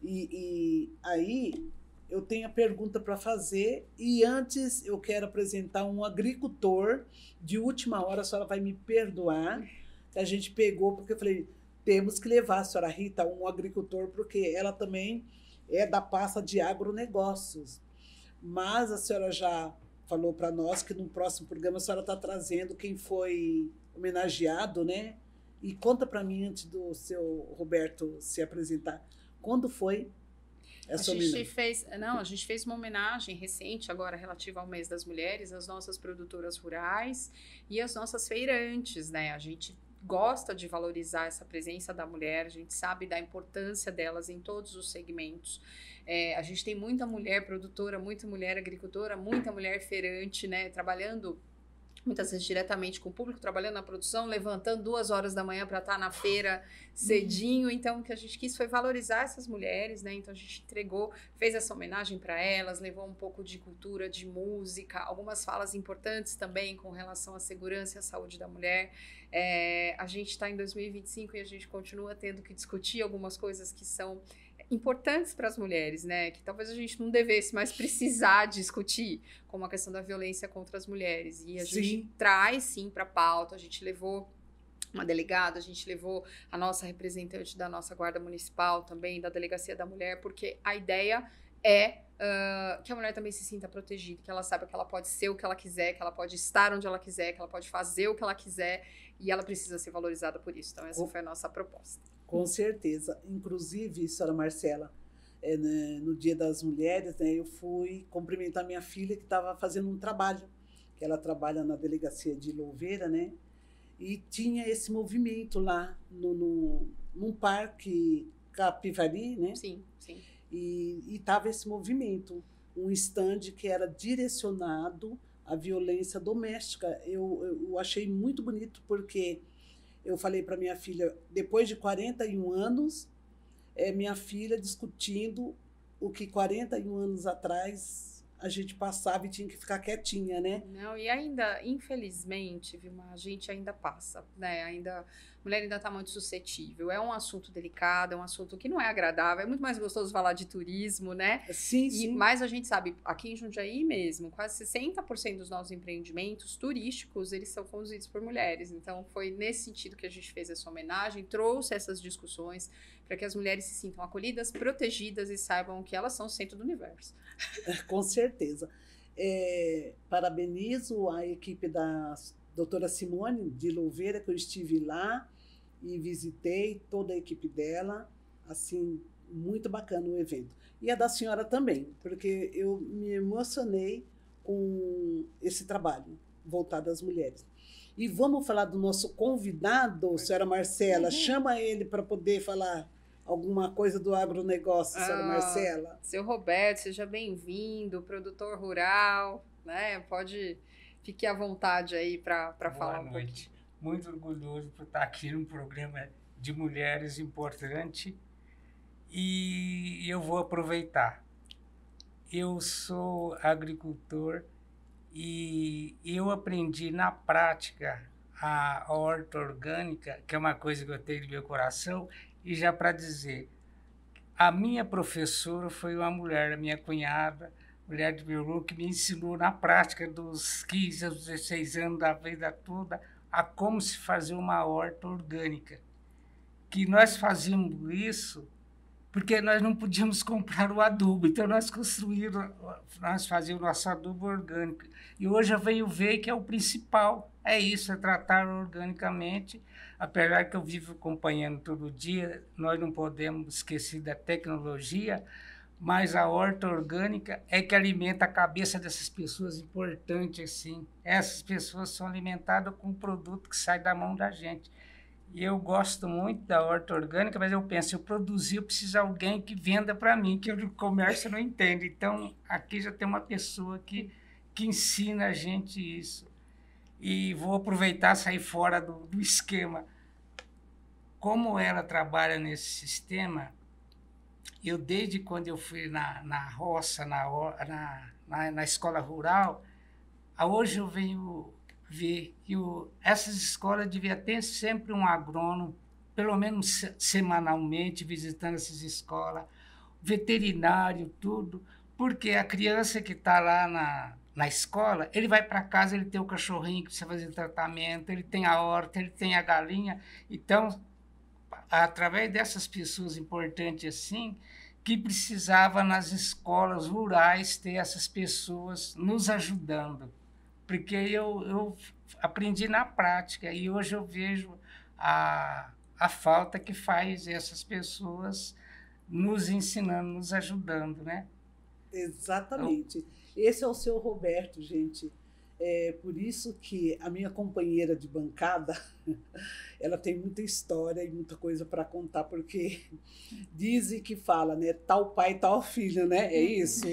E aí eu tenho a pergunta para fazer e antes eu quero apresentar um agricultor de última hora. A senhora vai me perdoar que a gente pegou, porque eu falei, temos que levar a senhora Rita, um agricultor, porque ela também é da pasta de agronegócios. Mas a senhora já falou para nós que no próximo programa a senhora está trazendo quem foi homenageado, né? E conta para mim, antes do seu Roberto se apresentar, quando foi essa homenagem? A gente fez uma homenagem recente, agora relativa ao mês das mulheres, às nossas produtoras rurais e às nossas feirantes, né? A gente gosta de valorizar essa presença da mulher, a gente sabe da importância delas em todos os segmentos. A gente tem muita mulher produtora, muita mulher agricultora, muita mulher feirante, né, trabalhando muitas vezes diretamente com o público, trabalhando na produção, levantando 2 horas da manhã para estar na feira cedinho. Então, o que a gente quis foi valorizar essas mulheres, né? Então, a gente fez essa homenagem para elas, levou um pouco de cultura, de música, algumas falas importantes também com relação à segurança e à saúde da mulher. A gente está em 2025 e a gente continua tendo que discutir algumas coisas que são importantes para as mulheres, né? Que talvez a gente não devesse mais precisar discutir, como a questão da violência contra as mulheres. E a gente traz, sim, para a pauta. A gente levou uma delegada, a gente levou a nossa representante da nossa Guarda Municipal também, da Delegacia da Mulher, porque a ideia é que a mulher também se sinta protegida, que ela saiba que ela pode ser o que ela quiser, que ela pode estar onde ela quiser, que ela pode fazer o que ela quiser, e ela precisa ser valorizada por isso. Então, essa foi a nossa proposta. Com certeza. Inclusive, senhora Marcela, no Dia das Mulheres, né, eu fui cumprimentar minha filha que estava fazendo um trabalho, que ela trabalha na delegacia de Louveira, né? E tinha esse movimento lá num parque Capivari, né? Sim, sim. E estava esse movimento, um stand que era direcionado à violência doméstica. Eu achei muito bonito, porque eu falei para minha filha, depois de 41 anos, minha filha discutindo o que 41 anos atrás a gente passava e tinha que ficar quietinha, né? Não, e ainda, infelizmente, Vilma, a gente ainda passa, né? A mulher ainda está muito suscetível. É um assunto delicado, é um assunto que não é agradável, é muito mais gostoso falar de turismo, né? Sim, sim. Mas a gente sabe, aqui em Jundiaí mesmo, quase 60% dos nossos empreendimentos turísticos, eles são conduzidos por mulheres. Então, foi nesse sentido que a gente fez essa homenagem, trouxe essas discussões para que as mulheres se sintam acolhidas, protegidas e saibam que elas são o centro do universo. Com certeza. Parabenizo a equipe da doutora Simone de Louveira, que eu estive lá e visitei toda a equipe dela. Assim, muito bacana o evento. E a da senhora também, porque eu me emocionei com esse trabalho voltado às mulheres. E vamos falar do nosso convidado, senhora Marcela. Chama ele para poder falar alguma coisa do agronegócio, senhora Marcela. Seu Roberto, seja bem-vindo, produtor rural, né? Fique à vontade aí para falar um pouquinho. Muito orgulhoso por estar aqui num programa de mulheres importante, e eu vou aproveitar. Eu sou agricultor e eu aprendi na prática a horta orgânica, que é uma coisa que eu tenho no meu coração. E já para dizer, a minha professora foi uma mulher, a minha cunhada, mulher de meu irmão, que me ensinou na prática dos 15 aos 16 anos da vida toda a como se fazer uma horta orgânica. Que nós fazíamos isso porque nós não podíamos comprar o adubo, então nós fazíamos o nosso adubo orgânico. E hoje eu venho ver que é o principal, é isso, é tratar organicamente. Apesar que eu vivo acompanhando todo dia, nós não podemos esquecer da tecnologia, mas a horta orgânica é que alimenta a cabeça dessas pessoas importantes, assim. Essas pessoas são alimentadas com um produto que sai da mão da gente. E eu gosto muito da horta orgânica, mas eu penso, eu produzir, eu preciso de alguém que venda para mim, que o comércio não entende. Então, aqui já tem uma pessoa que ensina a gente isso. E vou aproveitar e sair fora do esquema. Como ela trabalha nesse sistema, eu desde quando eu fui na roça, na escola rural, hoje eu venho ver que essas escolas deviam ter sempre um agrônomo, pelo menos semanalmente, visitando essas escolas, veterinário, tudo, porque a criança que está lá na escola, ele vai para casa, ele tem o cachorrinho que precisa fazer tratamento, ele tem a horta, ele tem a galinha. Então, através dessas pessoas importantes assim, que precisava nas escolas rurais ter essas pessoas nos ajudando. Porque eu aprendi na prática e hoje eu vejo a falta que faz essas pessoas nos ensinando, nos ajudando, né? Exatamente. Esse é o seu Roberto, gente. É por isso que a minha companheira de bancada, ela tem muita história e muita coisa para contar, porque dizem que fala, né? Tal pai, tal filho, né? É isso.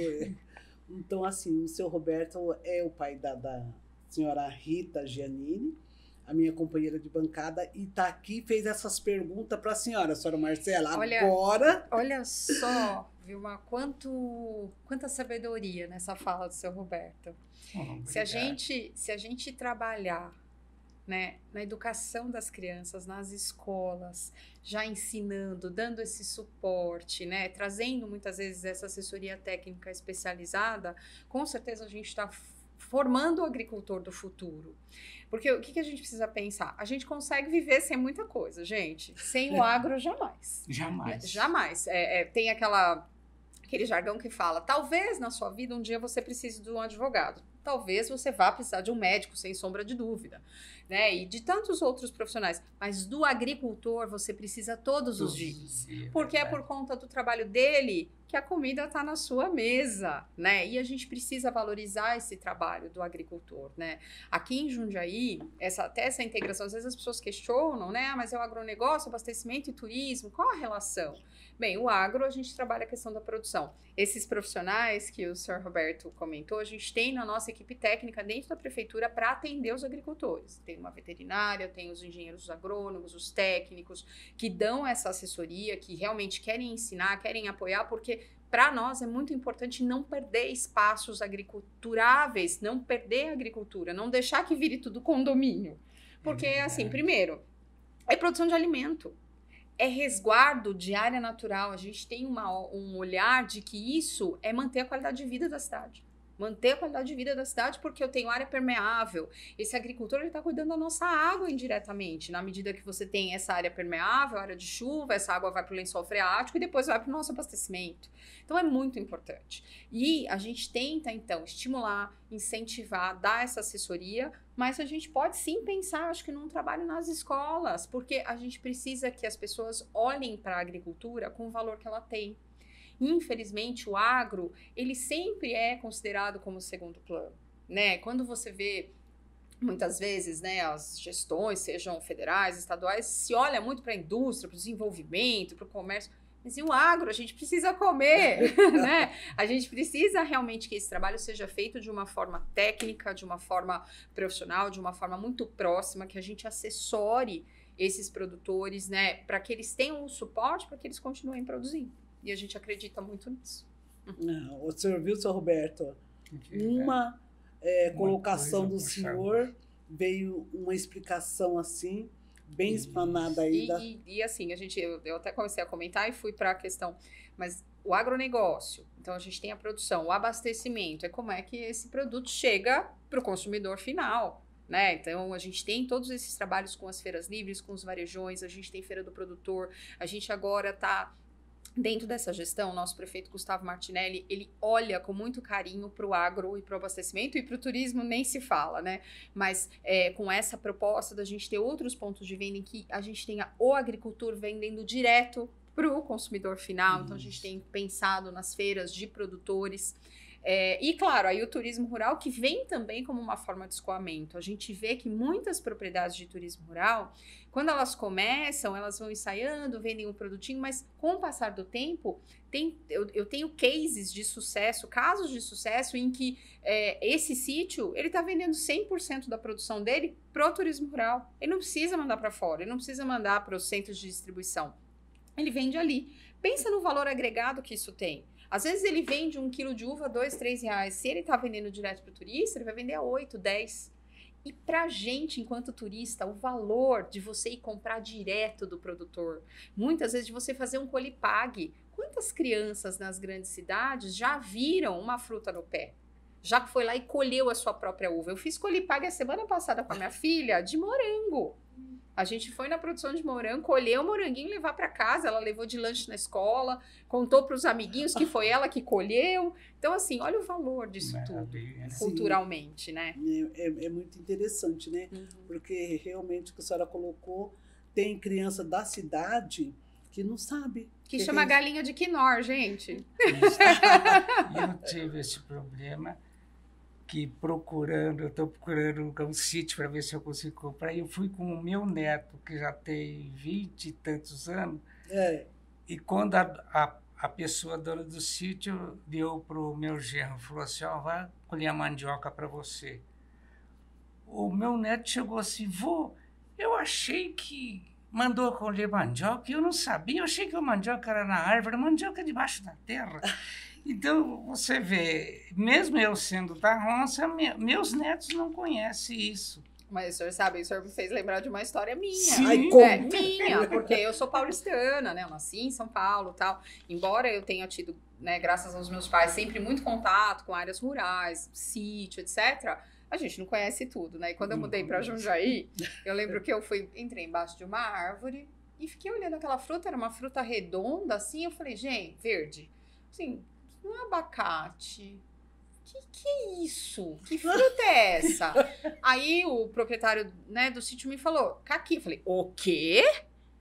Então, assim, o seu Roberto é o pai da senhora Rita Giannini, a minha companheira de bancada, e está aqui, fez essas perguntas para a senhora Marcela. Agora... Olha só, Vilma, quanta sabedoria nessa fala do seu Roberto. Se a gente trabalhar, né, na educação das crianças, nas escolas, já ensinando, dando esse suporte, né, trazendo muitas vezes essa assessoria técnica especializada, com certeza a gente está formando o agricultor do futuro. Porque o que a gente precisa pensar? A gente consegue viver sem muita coisa, gente. Sem o agro, jamais. Jamais. Jamais. Tem aquele jargão que fala, talvez na sua vida um dia você precise de um advogado. Talvez você vá precisar de um médico, sem sombra de dúvida, né? E de tantos outros profissionais. Mas do agricultor você precisa todos os dias. Porque é por conta do trabalho dele que a comida está na sua mesa, né? E a gente precisa valorizar esse trabalho do agricultor, né? Aqui em Jundiaí, até essa integração, às vezes as pessoas questionam, né? Mas é o agronegócio, abastecimento e turismo, qual a relação? Bem, o agro, a gente trabalha a questão da produção. Esses profissionais que o senhor Roberto comentou, a gente tem na nossa equipe técnica dentro da prefeitura para atender os agricultores. Tem uma veterinária, tem os engenheiros agrônomos, os técnicos, que dão essa assessoria, que realmente querem ensinar, querem apoiar, porque para nós é muito importante não perder espaços agriculturáveis, não perder a agricultura, não deixar que vire tudo condomínio. Porque, assim, primeiro, é produção de alimento. É resguardo de área natural. A gente tem um olhar de que isso é manter a qualidade de vida da cidade. Manter a qualidade de vida da cidade porque eu tenho área permeável. Esse agricultor está cuidando da nossa água indiretamente. Na medida que você tem essa área permeável, área de chuva, essa água vai para o lençol freático e depois vai para o nosso abastecimento. Então é muito importante. E a gente tenta, então, estimular, incentivar, dar essa assessoria, mas a gente pode sim pensar, acho que, num trabalho nas escolas, porque a gente precisa que as pessoas olhem para a agricultura com o valor que ela tem. Infelizmente, o agro, ele sempre é considerado como segundo plano, né? Quando você vê, muitas vezes, né, as gestões, sejam federais, estaduais, se olha muito para a indústria, para o desenvolvimento, para o comércio, mas e o agro? A gente precisa comer, né? A gente precisa realmente que esse trabalho seja feito de uma forma técnica, de uma forma profissional, de uma forma muito próxima, que a gente assessore esses produtores, né, para que eles tenham o suporte, para que eles continuem produzindo. E a gente acredita muito nisso. O senhor viu, seu Roberto? Uma colocação do senhor, veio uma explicação assim, bem explanada aí. E assim, eu até comecei a comentar e fui para a questão, mas o agronegócio, então a gente tem a produção, o abastecimento, é como é que esse produto chega para o consumidor final. Né? Então, a gente tem todos esses trabalhos com as feiras livres, com os varejões, a gente tem feira do produtor, a gente agora está... Dentro dessa gestão, o nosso prefeito Gustavo Martinelli, ele olha com muito carinho para o agro e para o abastecimento, e para o turismo nem se fala, né? Mas com essa proposta da gente ter outros pontos de venda em que a gente tenha o agricultor vendendo direto para o consumidor final. Então, a gente tem pensado nas feiras de produtores. E, claro, aí o turismo rural, que vem também como uma forma de escoamento. A gente vê que muitas propriedades de turismo rural, quando elas começam, elas vão ensaiando, vendem um produtinho, mas com o passar do tempo, eu tenho cases de sucesso, casos de sucesso em que esse sítio, ele está vendendo 100% da produção dele para o turismo rural. Ele não precisa mandar para fora, ele não precisa mandar para os centros de distribuição. Ele vende ali. Pensa no valor agregado que isso tem. Às vezes ele vende 1 quilo de uva, R$2, R$3. Se ele está vendendo direto para o turista, ele vai vender a 8, 10. E para a gente, enquanto turista, o valor de você ir comprar direto do produtor, muitas vezes de você fazer um colipag. Quantas crianças nas grandes cidades já viram uma fruta no pé? Já foi lá e colheu a sua própria uva. Eu fiz colipag a semana passada com a minha filha de morango. A gente foi na produção de morango, colheu o moranguinho e levar para casa. Ela levou de lanche na escola, contou para os amiguinhos que foi ela que colheu. Então, assim, olha o valor disso tudo, culturalmente, né? É muito interessante, né? Porque realmente o que a senhora colocou, tem criança da cidade que não sabe. Que chama galinha de quinor, gente. Eu tive esse problema que eu estou procurando um sítio para ver se eu consigo comprar. E eu fui com o meu neto, que já tem 20 e tantos anos, e quando a pessoa dona do sítio deu para o meu genro, falou assim, ó, vai colher a mandioca para você. O meu neto chegou assim, vô, eu achei que mandou colher mandioca, e eu não sabia, eu achei que a mandioca era na árvore, a mandioca é debaixo da terra. Então, você vê, mesmo eu sendo da roça, meus netos não conhecem isso. Mas o senhor sabe, o senhor me fez lembrar de uma história minha. Sim. Minha, porque eu sou paulistana, né? Eu nasci em São Paulo e tal. Embora eu tenha tido, né, graças aos meus pais, sempre muito contato com áreas rurais, sítio, etc., a gente não conhece tudo, né? E quando eu mudei para Jundiaí, eu lembro que entrei embaixo de uma árvore e fiquei olhando aquela fruta, era uma fruta redonda, assim, eu falei, gente, verde. Assim, não é abacate. Que é isso? Que fruta é essa? Aí o proprietário, né, do sítio me falou, caqui. Eu falei, o quê?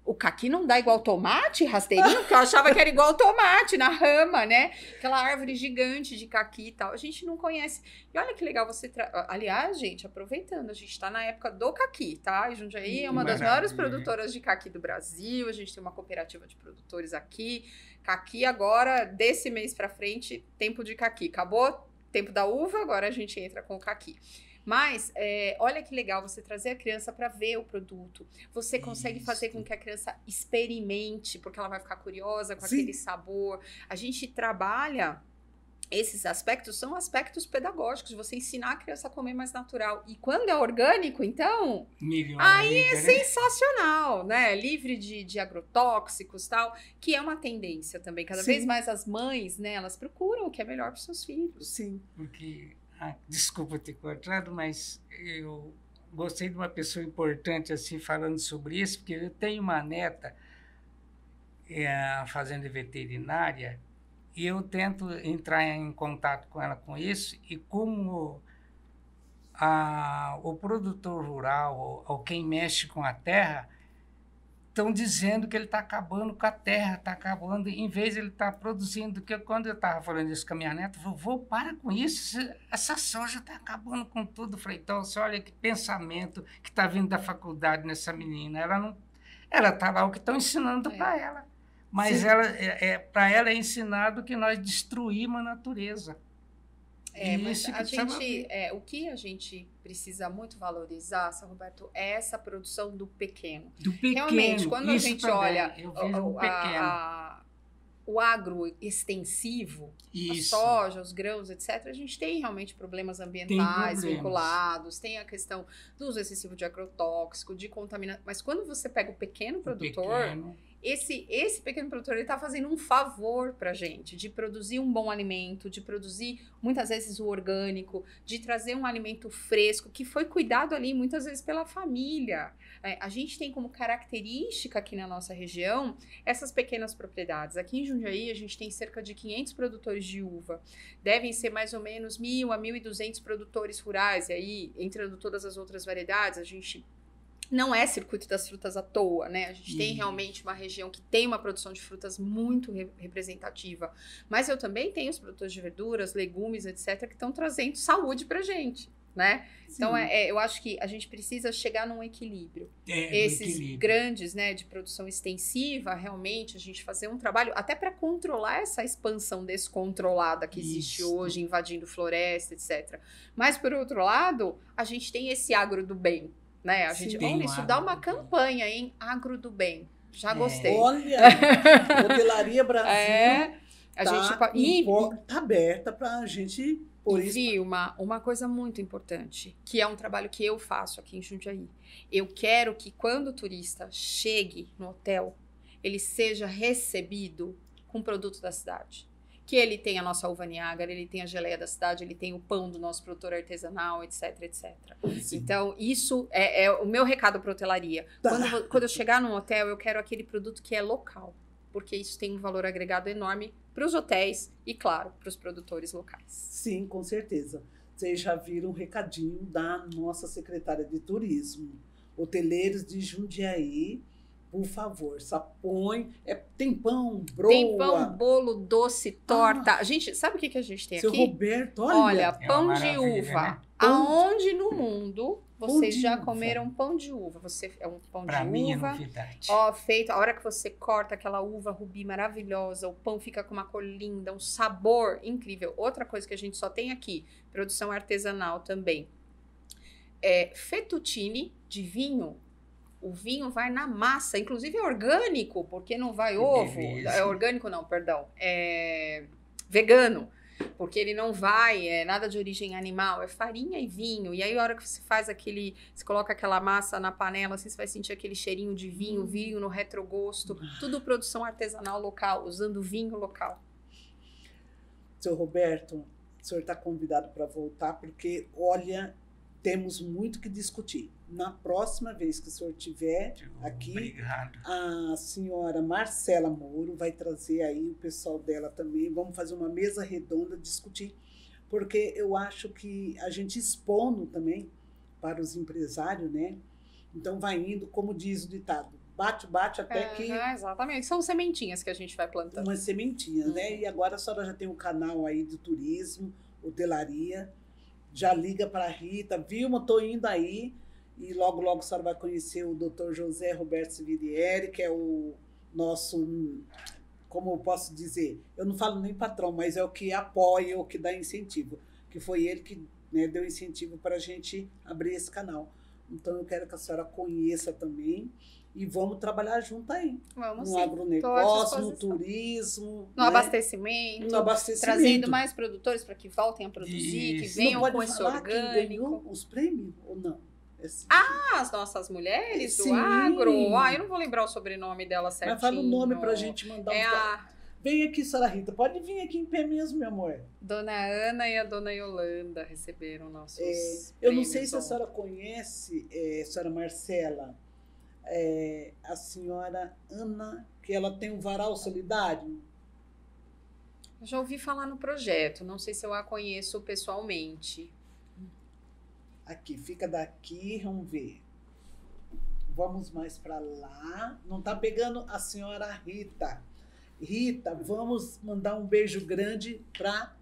O caqui não dá igual tomate, rasteirinho? Porque eu achava que era igual tomate, na rama, né? Aquela árvore gigante de caqui e tal. A gente não conhece. E olha que legal você... Aliás, gente, aproveitando, a gente tá na época do caqui, tá? E Jundiaí é uma das maiores produtoras de caqui do Brasil. A gente tem uma cooperativa de produtores aqui. Caqui agora, desse mês pra frente, tempo de caqui. Acabou tempo da uva, agora a gente entra com o caqui. Mas, olha que legal você trazer a criança para ver o produto. Você consegue fazer com que a criança experimente, porque ela vai ficar curiosa com aquele sabor. A gente trabalha... Esses aspectos são aspectos pedagógicos, de você ensinar a criança a comer mais natural. E quando é orgânico, então, aí é sensacional, né? Livre de agrotóxicos e tal, que é uma tendência também. Cada vez mais as mães, né, elas procuram o que é melhor para os seus filhos. Sim. Porque, desculpa ter cortado, mas eu gostei de uma pessoa importante assim falando sobre isso, porque eu tenho uma neta fazenda veterinária, e eu tento entrar em contato com ela com isso, e como o produtor rural, ou quem mexe com a terra, estão dizendo que ele está acabando com a terra, está acabando, em vez de ele estar produzindo. Que quando eu estava falando isso com a minha neta, vovô, para com isso, essa soja está acabando com tudo. Eu falei, então, você olha que pensamento que está vindo da faculdade nessa menina. Ela está lá o que estão ensinando para ela. Mas para ela é ensinado que nós destruímos a natureza. Mas o que a gente precisa muito valorizar, São Roberto, é essa produção do pequeno. Realmente, quando a gente olha o agro extensivo, a soja, os grãos, etc., a gente tem realmente problemas ambientais vinculados, tem a questão do uso excessivo de agrotóxico, de contaminação. Mas quando você pega o pequeno produtor... Esse pequeno produtor, ele está fazendo um favor para a gente, de produzir um bom alimento, de produzir, muitas vezes, o orgânico, de trazer um alimento fresco, que foi cuidado ali, muitas vezes, pela família. A gente tem como característica aqui na nossa região, essas pequenas propriedades. Aqui em Jundiaí, a gente tem cerca de 500 produtores de uva. Devem ser mais ou menos 1.000 a 1.200 produtores rurais. E aí, entrando todas as outras variedades, a gente... Não é circuito das frutas à toa, né? A gente tem realmente uma região que tem uma produção de frutas muito representativa. Mas eu também tenho os produtores de verduras, legumes, etc., que estão trazendo saúde pra gente, né? Sim. Então, eu acho que a gente precisa chegar num equilíbrio. Esses grandes, né, de produção extensiva, realmente, a gente fazer um trabalho até para controlar essa expansão descontrolada que existe hoje, invadindo floresta, etc. Mas, por outro lado, a gente tem esse agro do bem, né? A gente, olha, isso dá uma campanha, hein? Agro do bem. Já gostei. Olha, Hotelaria Brasil tá aberta para a gente... E uma coisa muito importante, que é um trabalho que eu faço aqui em Jundiaí. Eu quero que quando o turista chegue no hotel, ele seja recebido com produto da cidade. Que ele tem a nossa uva Niágara, ele tem a geleia da cidade, ele tem o pão do nosso produtor artesanal, etc, etc. Sim. Então, isso é o meu recado para a hotelaria. Quando eu chegar num hotel, eu quero aquele produto que é local, porque isso tem um valor agregado enorme para os hotéis e, claro, para os produtores locais. Sim, com certeza. Vocês já viram um recadinho da nossa secretária de turismo. Hoteleiros de Jundiaí, Por favor, só põe. Tem pão, broa. Tem pão, bolo, doce, torta. Gente, sabe o que a gente tem Seu aqui? Roberto, Olha, olha. pão uma de maravilha, uva. né? Aonde no mundo vocês de já uva. comeram pão de uva? É um pão Para de mim é uva. novidade. Ó, feito, a hora que você corta aquela uva rubi maravilhosa, o pão fica com uma cor linda, um sabor incrível. Outra coisa que a gente só tem aqui, produção artesanal também, é fettuccine de vinho. O vinho vai na massa, inclusive é orgânico, porque não vai Que ovo. beleza. É orgânico não, perdão. É vegano, porque ele não vai, nada de origem animal, é farinha e vinho. E aí a hora que você faz você coloca aquela massa na panela, assim, você vai sentir aquele cheirinho de vinho no retrogosto. Tudo produção artesanal local, usando vinho local. Seu Roberto, o senhor está convidado para voltar, porque, olha, temos muito que discutir. Na próxima vez que o senhor estiver aqui, Obrigado. a senhora Marcela Moro vai trazer aí o pessoal dela também. Vamos fazer uma mesa redonda, discutir. Porque eu acho que a gente expondo também para os empresários, né? Então vai indo, como diz o ditado, bate até que... Exatamente, são sementinhas que a gente vai plantando. Umas sementinhas, né? E agora a senhora já tem um canal aí de turismo, hotelaria. Já liga para a Rita, Vilma, estou indo aí. E logo, logo a senhora vai conhecer o Dr. José Roberto Severieri, que é o nosso, como eu posso dizer, eu não falo nem patrão, mas é o que apoia, o que dá incentivo. Que foi ele que, né, deu incentivo para a gente abrir esse canal. Então eu quero que a senhora conheça também. E vamos trabalhar junto aí. Vamos no sim. agronegócio, no turismo. No abastecimento. No abastecimento. Trazendo mais produtores para que voltem a produzir, que Isso. venham Não pode com esse falar quem ganhou orgânico. os prêmios ou não? As nossas mulheres do Sim. agro. Eu não vou lembrar o sobrenome dela certinho. Mas fala o nome pra gente mandar É a Vem aqui, senhora Rita. Pode vir aqui em pé mesmo, meu amor. Dona Ana e a Dona Yolanda receberam nossos Eu não prêmios sei se a ontem. senhora conhece, senhora Marcela, a senhora Ana, que ela tem um varal solidário. Eu já ouvi falar no projeto, não sei se eu a conheço pessoalmente. Aqui, fica daqui, vamos ver. Vamos mais para lá. Não tá pegando a senhora Rita. Rita, vamos mandar um beijo grande para...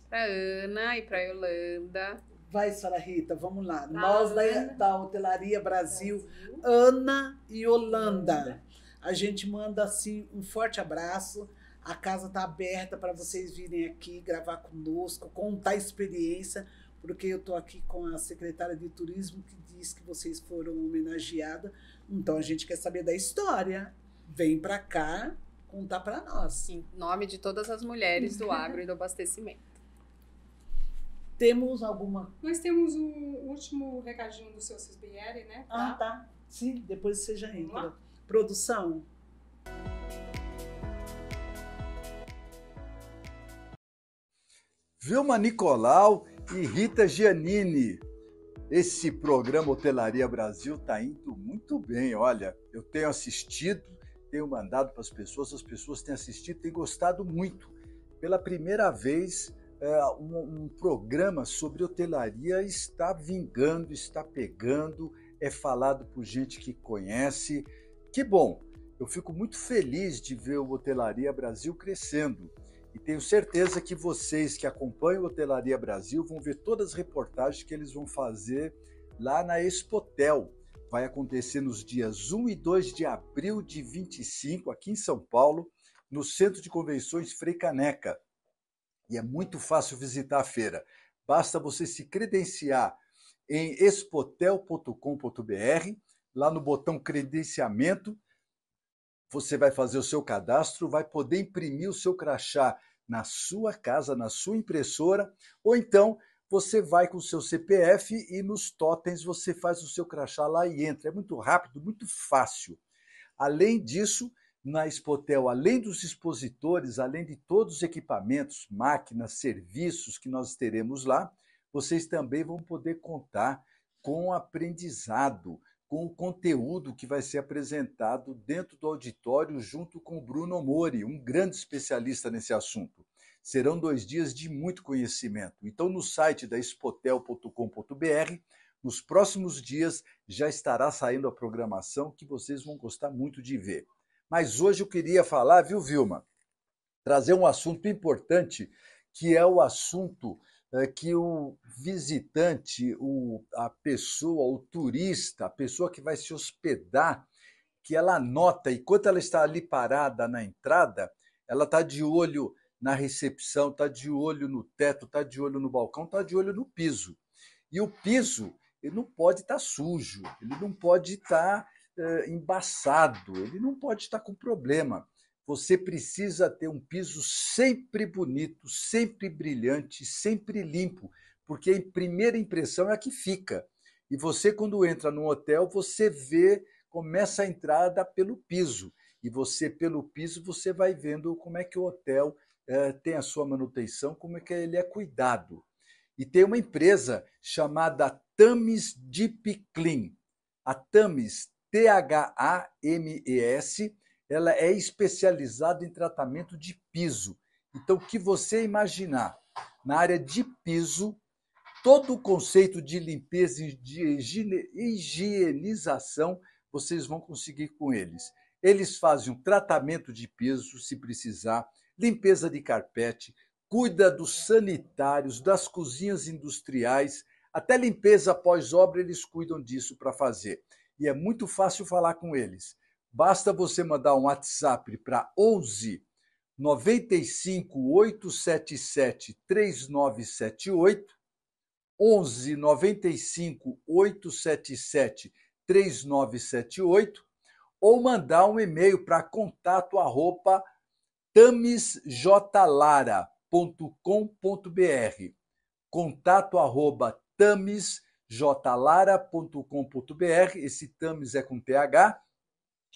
Pra Ana e pra Yolanda. Vai, senhora Rita, vamos lá. Pra Nós Ana. da Hotelaria Brasil, Ana e Yolanda. A gente manda, assim, um forte abraço. A casa está aberta para vocês virem aqui, gravar conosco, contar a experiência, porque eu estou aqui com a secretária de turismo que diz que vocês foram homenageadas. Então, a gente quer saber da história. Vem para cá contar para nós. Em nome de todas as mulheres do agro e do abastecimento. Temos alguma... Nós temos o último recadinho do seu Cisbieri, né? Ah, tá. Sim, depois você já Vamos entra. lá? Produção. Vilma Nicolau e Rita Giannini. Esse programa Hotelaria Brasil está indo muito bem. Olha, eu tenho assistido, tenho mandado para as pessoas têm assistido, têm gostado muito. Pela primeira vez, um programa sobre hotelaria está vingando, está pegando, é falado por gente que conhece. Que bom! Eu fico muito feliz de ver o Hotelaria Brasil crescendo. E tenho certeza que vocês que acompanham o Hotelaria Brasil vão ver todas as reportagens que eles vão fazer lá na Expotel. Vai acontecer nos dias 1 e 2 de abril de 25, aqui em São Paulo, no Centro de Convenções Frei Caneca. E é muito fácil visitar a feira. Basta você se credenciar em expotel.com.br, lá no botão credenciamento, você vai fazer o seu cadastro, vai poder imprimir o seu crachá na sua casa, na sua impressora, ou então você vai com o seu CPF e nos totens você faz o seu crachá lá e entra. É muito rápido, muito fácil. Além disso, na Expotel, além dos expositores, além de todos os equipamentos, máquinas, serviços que nós teremos lá, vocês também vão poder contar com o aprendizado, com o conteúdo que vai ser apresentado dentro do auditório junto com o Bruno Mori, um grande especialista nesse assunto. Serão 2 dias de muito conhecimento. Então, no site da expotel.com.br, Nos próximos dias já estará saindo a programação que vocês vão gostar muito de ver. Mas hoje eu queria falar, viu, Vilma? Trazer um assunto importante, que é o assunto que o visitante, a pessoa, o turista, a pessoa que vai se hospedar, que ela nota, enquanto ela está ali parada na entrada, ela está de olho na recepção, está de olho no teto, está de olho no balcão, está de olho no piso. E o piso, ele não pode estar sujo, ele não pode estar embaçado, ele não pode estar com problema. Você precisa ter um piso sempre bonito, sempre brilhante, sempre limpo, porque a primeira impressão é a que fica. E você, quando entra num hotel, você vê, começa a entrada pelo piso. E você, pelo piso, você vai vendo como é que o hotel tem a sua manutenção, como é que ele é cuidado. E tem uma empresa chamada Thames Deep Clean. A Thames, Thames, ela é especializada em tratamento de piso. Então, o que você imaginar na área de piso, todo o conceito de limpeza e de higienização, vocês vão conseguir com eles. Eles fazem um tratamento de piso, se precisar, limpeza de carpete, cuida dos sanitários, das cozinhas industriais, até limpeza pós-obra eles cuidam disso para fazer. E é muito fácil falar com eles. Basta você mandar um WhatsApp para 11 95 877 3978, 11 95 877 3978, ou mandar um e-mail para contato@tamesjlara.com.br, contato@tamesjlara.com.br, esse Tames é com TH,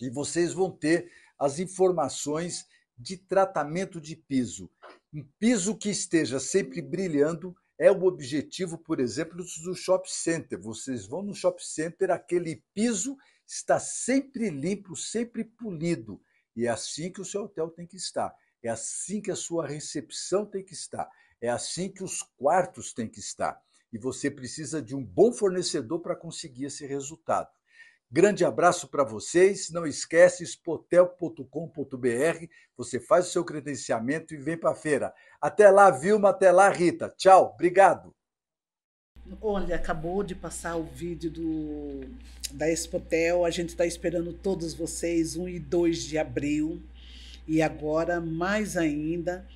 e vocês vão ter as informações de tratamento de piso. Um piso que esteja sempre brilhando é o objetivo, por exemplo, do shopping center. Vocês vão no shopping center, aquele piso está sempre limpo, sempre polido. E é assim que o seu hotel tem que estar. É assim que a sua recepção tem que estar. É assim que os quartos têm que estar. E você precisa de um bom fornecedor para conseguir esse resultado. Grande abraço para vocês. Não esquece, spotel.com.br. Você faz o seu credenciamento e vem para a feira. Até lá, Vilma. Até lá, Rita. Tchau. Obrigado. Olha, acabou de passar o vídeo da Expotel. A gente está esperando todos vocês, 1 e 2 de abril. E agora, mais ainda,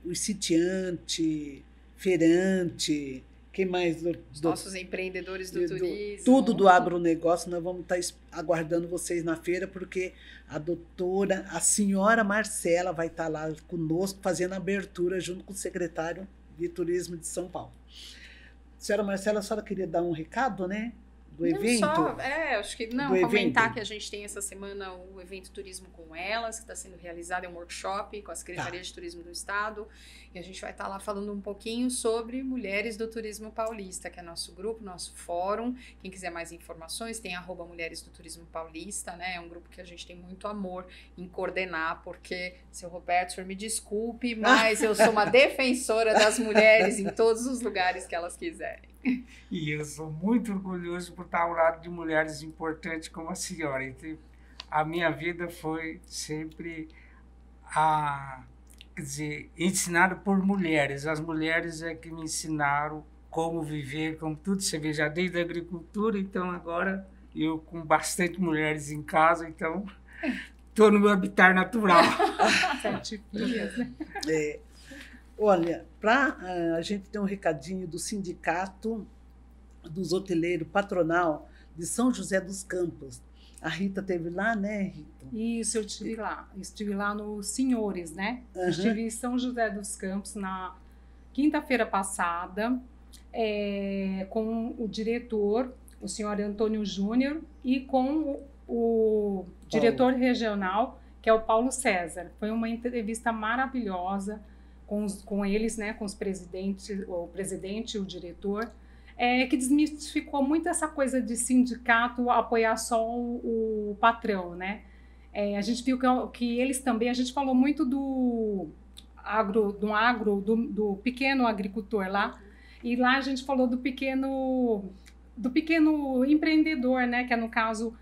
o sitiante, feirante, quem mais? Os nossos empreendedores do turismo. Tudo do agronegócio, nós vamos estar aguardando vocês na feira, porque a senhora Marcela vai estar lá conosco, fazendo a abertura junto com o secretário de Turismo de São Paulo. Senhora Marcela, a senhora queria dar um recado, né? Do evento? Acho que comentar que a gente tem essa semana o evento Turismo com Elas, que está sendo realizado, é um workshop com a Secretaria de Turismo do Estado, e a gente vai estar lá falando um pouquinho sobre Mulheres do Turismo Paulista, que é nosso grupo, nosso fórum. Quem quiser mais informações, tem @Mulheres do Turismo Paulista, né? É um grupo que a gente tem muito amor em coordenar, porque, seu Roberto, o senhor me desculpe, mas eu sou uma defensora das mulheres em todos os lugares que elas quiserem. E eu sou muito orgulhoso por estar ao lado de mulheres importantes como a senhora. Então, a minha vida foi sempre ensinada por mulheres. As mulheres é que me ensinaram como viver, como tudo. Você vê, já desde a agricultura, então agora eu com bastante mulheres em casa, então estou no meu habitat natural. 7 filhas, né? Olha, a gente tem um recadinho do Sindicato dos Hoteleiros Patronal de São José dos Campos. A Rita esteve lá, né, Rita? Isso, eu estive lá. Estive lá no Senhores, né? Uhum. Estive em São José dos Campos na quinta-feira passada, com o diretor, o senhor Antônio Júnior, e com o diretor regional, que é o Paulo César. Foi uma entrevista maravilhosa com eles, né, com os presidentes, o presidente e o diretor, que desmistificou muito essa coisa de sindicato apoiar só o patrão, né? A gente viu que eles também, a gente falou muito do pequeno agricultor lá, E lá a gente falou do pequeno empreendedor, né? Que é, no caso,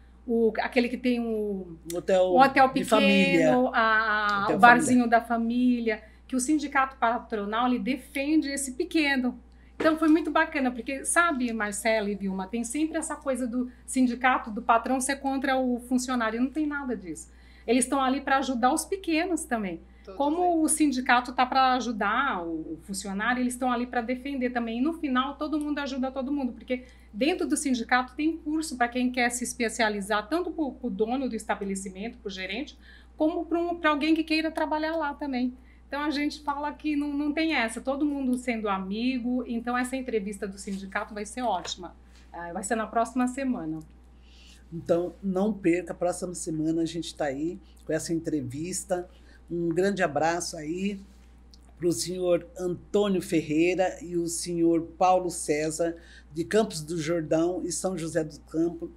aquele que tem o hotel pequeno, família. O barzinho da família, que o sindicato patronal ele defende esse pequeno. Então foi muito bacana, porque sabe, Marcela e Vilma, tem sempre essa coisa do sindicato, do patrão ser contra o funcionário, não tem nada disso. Eles estão ali para ajudar os pequenos também. Como o sindicato está para ajudar o funcionário, eles estão ali para defender também. E no final, todo mundo ajuda todo mundo, porque dentro do sindicato tem curso para quem quer se especializar, tanto para o dono do estabelecimento, para o gerente, como para alguém que queira trabalhar lá também. Então a gente fala que não tem essa, todo mundo sendo amigo. Então essa entrevista do sindicato vai ser ótima. Vai ser na próxima semana. Então não perca, a próxima semana a gente está aí com essa entrevista. Um grande abraço aí para o senhor Antônio Ferreira e o senhor Paulo César, de Campos do Jordão e São José do Campo.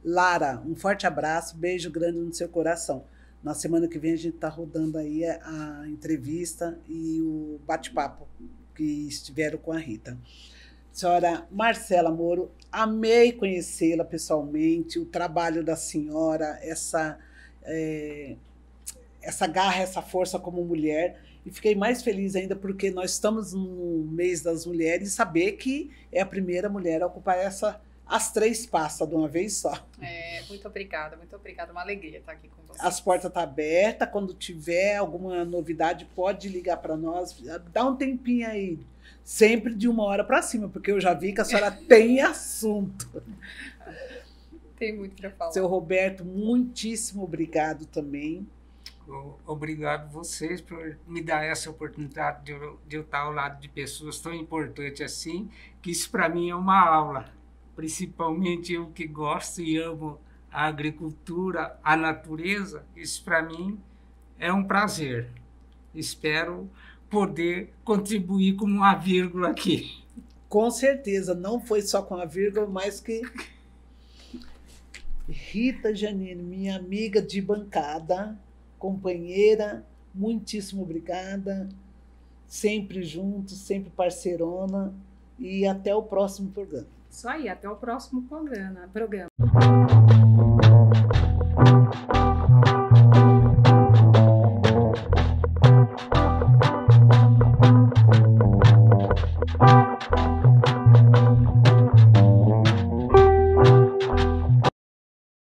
Lara, um forte abraço, beijo grande no seu coração. Na semana que vem a gente está rodando aí a entrevista e o bate-papo que estiveram com a Rita. Senhora Marcela Moro, amei conhecê-la pessoalmente, o trabalho da senhora, essa garra, essa força como mulher, e fiquei mais feliz ainda porque nós estamos no mês das mulheres e saber que é a primeira mulher a ocupar as 3 pastas de uma vez só. Muito obrigada, uma alegria estar aqui com vocês. As portas estão abertas, quando tiver alguma novidade pode ligar para nós, dá um tempinho aí, sempre de 1 hora para cima, porque eu já vi que a senhora tem assunto. Tem muito para falar. Seu Roberto, muitíssimo obrigado também. Obrigado vocês por me dar essa oportunidade de eu estar ao lado de pessoas tão importantes assim, que isso para mim é uma aula. Principalmente eu que gosto e amo a agricultura, a natureza, isso para mim é um prazer. Espero poder contribuir com uma vírgula aqui. Com certeza, não foi só com a vírgula, mas que... Rita Janine, minha amiga de bancada, companheira, muitíssimo obrigada, sempre juntos, sempre parceirona, e até o próximo programa. Isso aí, até o próximo programa.